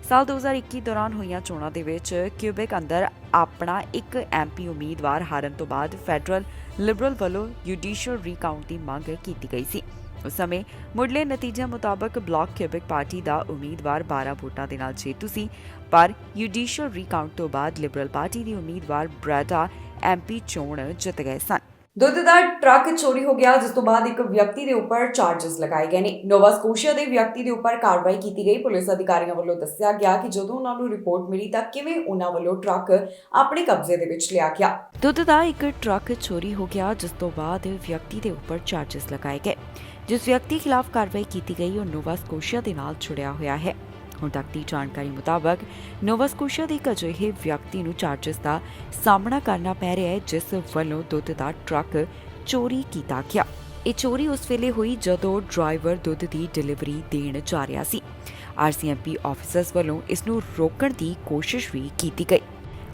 ਸਾਲ 2021 ਦੌਰਾਨ ਹੋਈਆਂ ਚੋਣਾਂ ਦੇ ਵਿੱਚ ਕਿਊਬੈਕ ਅੰਦਰ ਆਪਣਾ ਇੱਕ ਐਮਪੀ ਉਮੀਦਵਾਰ ਹਾਰਨ ਤੋਂ ਬਾਅਦ ਫੈਡਰਲ ਲਿਬਰਲ ਵੱਲੋਂ ਜੁਡੀਸ਼ੀਅਲ ਰੀਕਾਊਂਟ ਦੀ ਮੰਗ ਕੀਤੀ ਗਈ ਸੀ। ਉਸ ਸਮੇਂ ਮੁੱਢਲੇ ਨਤੀਜਿਆਂ ਮੁਤਾਬਕ ਬਲਾਕ ਕਿਊਬੈਕ ਪਾਰਟੀ ਦਾ ਉਮੀਦਵਾਰ 12 ਵੋਟਾਂ ਦੇ ਨਾਲ ਜੇਤੂ ਸੀ, ਪਰ ਜੁਡੀਸ਼ੀਅਲ ਰੀਕਾਊਂਟ ਤੋਂ ਬਾਅਦ ਲਿਬਰਲ ਪਾਰਟੀ ਦੀ ਉਮੀਦਵਾਰ ਬ੍ਰੈਡਾ ਐਮਪੀ ਚੋਣ ਜਿੱਤ ਗਏ ਸਨ। ਦੁੱਧ ਦਾ ਟਰੱਕ ਚੋਰੀ ਹੋ ਗਿਆ, ਜਿਸ ਤੋਂ ਬਾਅਦ ਇੱਕ ਵਿਅਕਤੀ ਦੇ ਉੱਪਰ ਚਾਰजेस ਲਗਾਏ ਗਏ ਨੇ। ਨੋਵਾ ਸਕੋਸ਼ੀਆ ਦੇ ਵਿਅਕਤੀ ਦੇ ਉੱਪਰ ਕਾਰਵਾਈ ਕੀਤੀ ਗਈ। ਪੁਲਿਸ ਅਧਿਕਾਰੀਆਂ ਵੱਲੋਂ ਦੱਸਿਆ ਗਿਆ ਕਿ ਜਦੋਂ ਉਹਨਾਂ ਨੂੰ ਰਿਪੋਰਟ ਮਿਲੀ ਤਾਂ ਕਿਵੇਂ ਉਹਨਾਂ ਵੱਲੋਂ ਟਰੱਕ ਆਪਣੇ ਕਬਜ਼ੇ ਦੇ ਵਿੱਚ ਲਿਆ ਗਿਆ। ਦੁੱਧ ਦਾ ਇੱਕ ਟਰੱਕ ਚੋਰੀ ਹੋ ਗਿਆ, ਜਿਸ ਤੋਂ ਬਾਅਦ ਵਿਅਕਤੀ ਦੇ ਉੱਪਰ ਚਾਰजेस ਲਗਾਏ ਗਏ। ਜਿਸ ਵਿਅਕਤੀ ਖਿਲਾਫ ਕਾਰਵਾਈ ਕੀਤੀ ਗਈ ਉਹ ਨੋਵਾ ਸਕੋਸ਼ੀਆ ਦੇ ਨਾਲ ਜੁੜਿਆ ਹੋਇਆ ਹੈ। ਹੁਣ ਤੱਕ ਦੀ ਜਾਣਕਾਰੀ ਮੁਤਾਬਕ ਨੋਵਾ ਸਕੋਸ਼ੀਆ ਦੇ ਇੱਕ ਅਜਿਹੇ ਵਿਅਕਤੀ ਨੂੰ ਚਾਰजेस ਦਾ ਸਾਹਮਣਾ ਕਰਨਾ ਪੈ ਰਿਹਾ ਹੈ, ਜਿਸ ਵੱਲੋਂ ਦੁੱਧ ਦਾ ਟਰੱਕ ਚੋਰੀ ਕੀਤਾ ਗਿਆ। ਇਹ ਚੋਰੀ ਉਸ ਵੇਲੇ ਹੋਈ ਜਦੋਂ ਡਰਾਈਵਰ ਦੁੱਧ ਦੀ ਡਿਲੀਵਰੀ ਦੇਣ ਜਾ ਰਿਹਾ ਸੀ। ਆਰਸੀਐਮਪੀ ਆਫੀਸਰਸ ਵੱਲੋਂ ਇਸ ਨੂੰ ਰੋਕਣ ਦੀ ਕੋਸ਼ਿਸ਼ ਵੀ ਕੀਤੀ ਗਈ।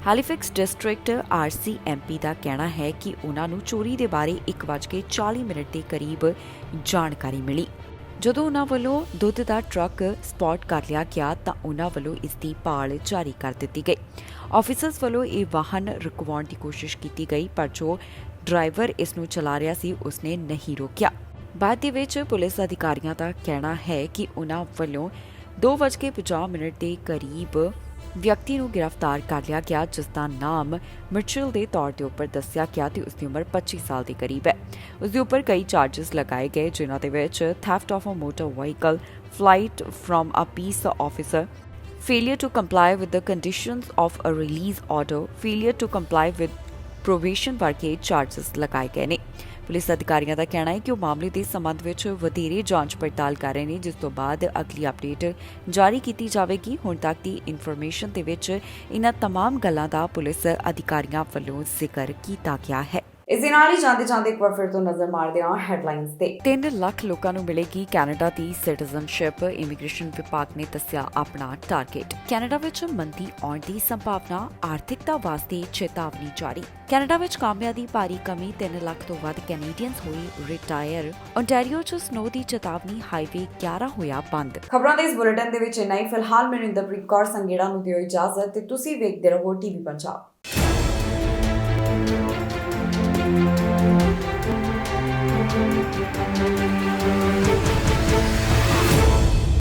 ਹੈਲੀਫੈਕਸ ਡਿਸਟ੍ਰਿਕਟ ਆਰਸੀਐਮਪੀ ਦਾ ਕਹਿਣਾ ਹੈ ਕਿ ਉਹਨਾਂ ਨੂੰ ਚੋਰੀ ਦੇ ਬਾਰੇ 1:40 ਦੇ ਕਰੀਬ ਜਾਣਕਾਰੀ ਮਿਲੀ। ਜਦੋਂ ਉਹਨਾਂ ਵੱਲੋਂ ਦੁੱਧ ਦਾ ਟਰੱਕ ਸਪੌਟ ਕਰ ਲਿਆ ਗਿਆ ਤਾਂ ਉਹਨਾਂ ਵੱਲੋਂ ਇਸ ਦੀ ਭਾਲ ਜਾਰੀ ਕਰ ਦਿੱਤੀ ਗਈ। ਆਫੀਸਰਸ ਵੱਲੋਂ ਇਹ ਵਾਹਨ ਰੁਕਵਾਉਣ ਦੀ ਕੋਸ਼ਿਸ਼ ਕੀਤੀ ਗਈ, ਪਰ ਜੋ ਡਰਾਈਵਰ ਇਸ ਨੂੰ ਚਲਾ ਰਿਹਾ ਸੀ ਉਸਨੇ ਨਹੀਂ ਰੋਕਿਆ। ਬਾਅਦ ਦੇ ਵਿੱਚ ਪੁਲਿਸ ਅਧਿਕਾਰੀਆਂ ਦਾ ਕਹਿਣਾ ਹੈ ਕਿ ਉਹਨਾਂ ਵੱਲੋਂ 2:50 ਦੇ ਕਰੀਬ ਵਿਅਕਤੀ ਨੂੰ ਗ੍ਰਿਫਤਾਰ ਕਰ ਲਿਆ ਗਿਆ, ਜਿਸ ਦਾ ਨਾਮ ਮਿਚਲ ਦੇ ਤੌਰ ਦੇ ਉੱਪਰ ਦੱਸਿਆ ਗਿਆ ਤੇ ਉਸ ਦੀ ਉਮਰ 25 ਸਾਲ ਦੇ ਕਰੀਬ ਹੈ। ਉਸ ਦੇ ਉੱਪਰ ਕਈ ਚਾਰजेस ਲਗਾਏ ਗਏ, ਜਿਨ੍ਹਾਂ ਦੇ ਵਿੱਚ theft of a motor vehicle, flight from a peace officer, failure to comply with the conditions of a release order, failure to comply with probation ਵਰਗੇ ਚਾਰजेस ਲਗਾਏ ਗਏ ਨੇ। ਪੁਲਿਸ ਅਧਿਕਾਰੀਆਂ ਦਾ ਕਹਿਣਾ ਹੈ ਕਿ ਉਹ ਮਾਮਲੇ ਦੇ ਸੰਬੰਧ ਵਿੱਚ ਵਧੇਰੇ ਜਾਂਚ ਪੜਤਾਲ ਕਰ ਰਹੇ ਨੇ, ਜਿਸ ਤੋਂ ਬਾਅਦ ਅਗਲੀ ਅਪਡੇਟ ਜਾਰੀ ਕੀਤੀ ਜਾਵੇਗੀ। ਹੁਣ ਤੱਕ ਦੀ ਇਨਫੋਰਮੇਸ਼ਨ ਦੇ ਵਿੱਚ ਇਹਨਾਂ तमाम ਗੱਲਾਂ ਦਾ ਪੁਲਿਸ ਅਧਿਕਾਰੀਆਂ ਵੱਲੋਂ ਜ਼ਿਕਰ ਕੀਤਾ ਗਿਆ ਹੈ। ਇਸ ਦੇ ਨਾਲ ਹੀ ਜਾਂਦੇ ਇੱਕ ਵਾਰ ਫਿਰ ਤੋਂ ਨਜ਼ਰ ਮਾਰਦੇ ਹਾਂ ਹੈਡਲਾਈਨਸ ਤੇ। 3 ਲੱਖ ਲੋਕਾਂ ਨੂੰ ਮਿਲੇਗੀ ਕੈਨੇਡਾ ਦੀ ਸਿਟੀਜ਼ਨਸ਼ਿਪ, ਇਮੀਗ੍ਰੇਸ਼ਨ ਵਿਭਾਗ ਨੇ ਦੱਸਿਆ ਆਪਣਾ ਟਾਰਗੇਟ। ਕੈਨੇਡਾ ਵਿੱਚ ਮੰਦੀ ਆਉਣ ਦੀ ਸੰਭਾਵਨਾ, ਆਰਥਿਕਤਾ ਵਾਸਤੇ ਚੇਤਾਵਨੀ ਜਾਰੀ। ਕੈਨੇਡਾ ਵਿੱਚ ਕਾਮਿਆਂ ਦੀ ਭਾਰੀ ਕਮੀ, 3 ਲੱਖ ਤੋਂ ਵੱਧ ਕੈਨੇਡੀਅਨਸ ਹੋਏ ਰਿਟਾਇਰ। ਓਨਟਾਰੀਓ 'ਚ ਸਨੋ ਦੀ ਚੇਤਾਵਨੀ, ਹਾਈਵੇ 11 ਹੋਇਆ ਬੰਦ। ਖਬਰਾਂ ਦੇ ਇਸ ਬੁਲੇਟਿਨ ਦੇ ਵਿੱਚ ਇੰਨਾ ਹੀ। ਫਿਲਹਾਲ ਮੈਨੂੰ ਇੰਦਰਪ੍ਰੀਤ ਕੌਰ ਸੰਗੇੜਾ ਨੂੰ ਦਿਓ ਇਜਾਜ਼ਤ ਤੇ ਤੁਸੀਂ ਵੇਖਦੇ ਰਹੋ ਟੀਵੀ ਪੰਜਾਬ।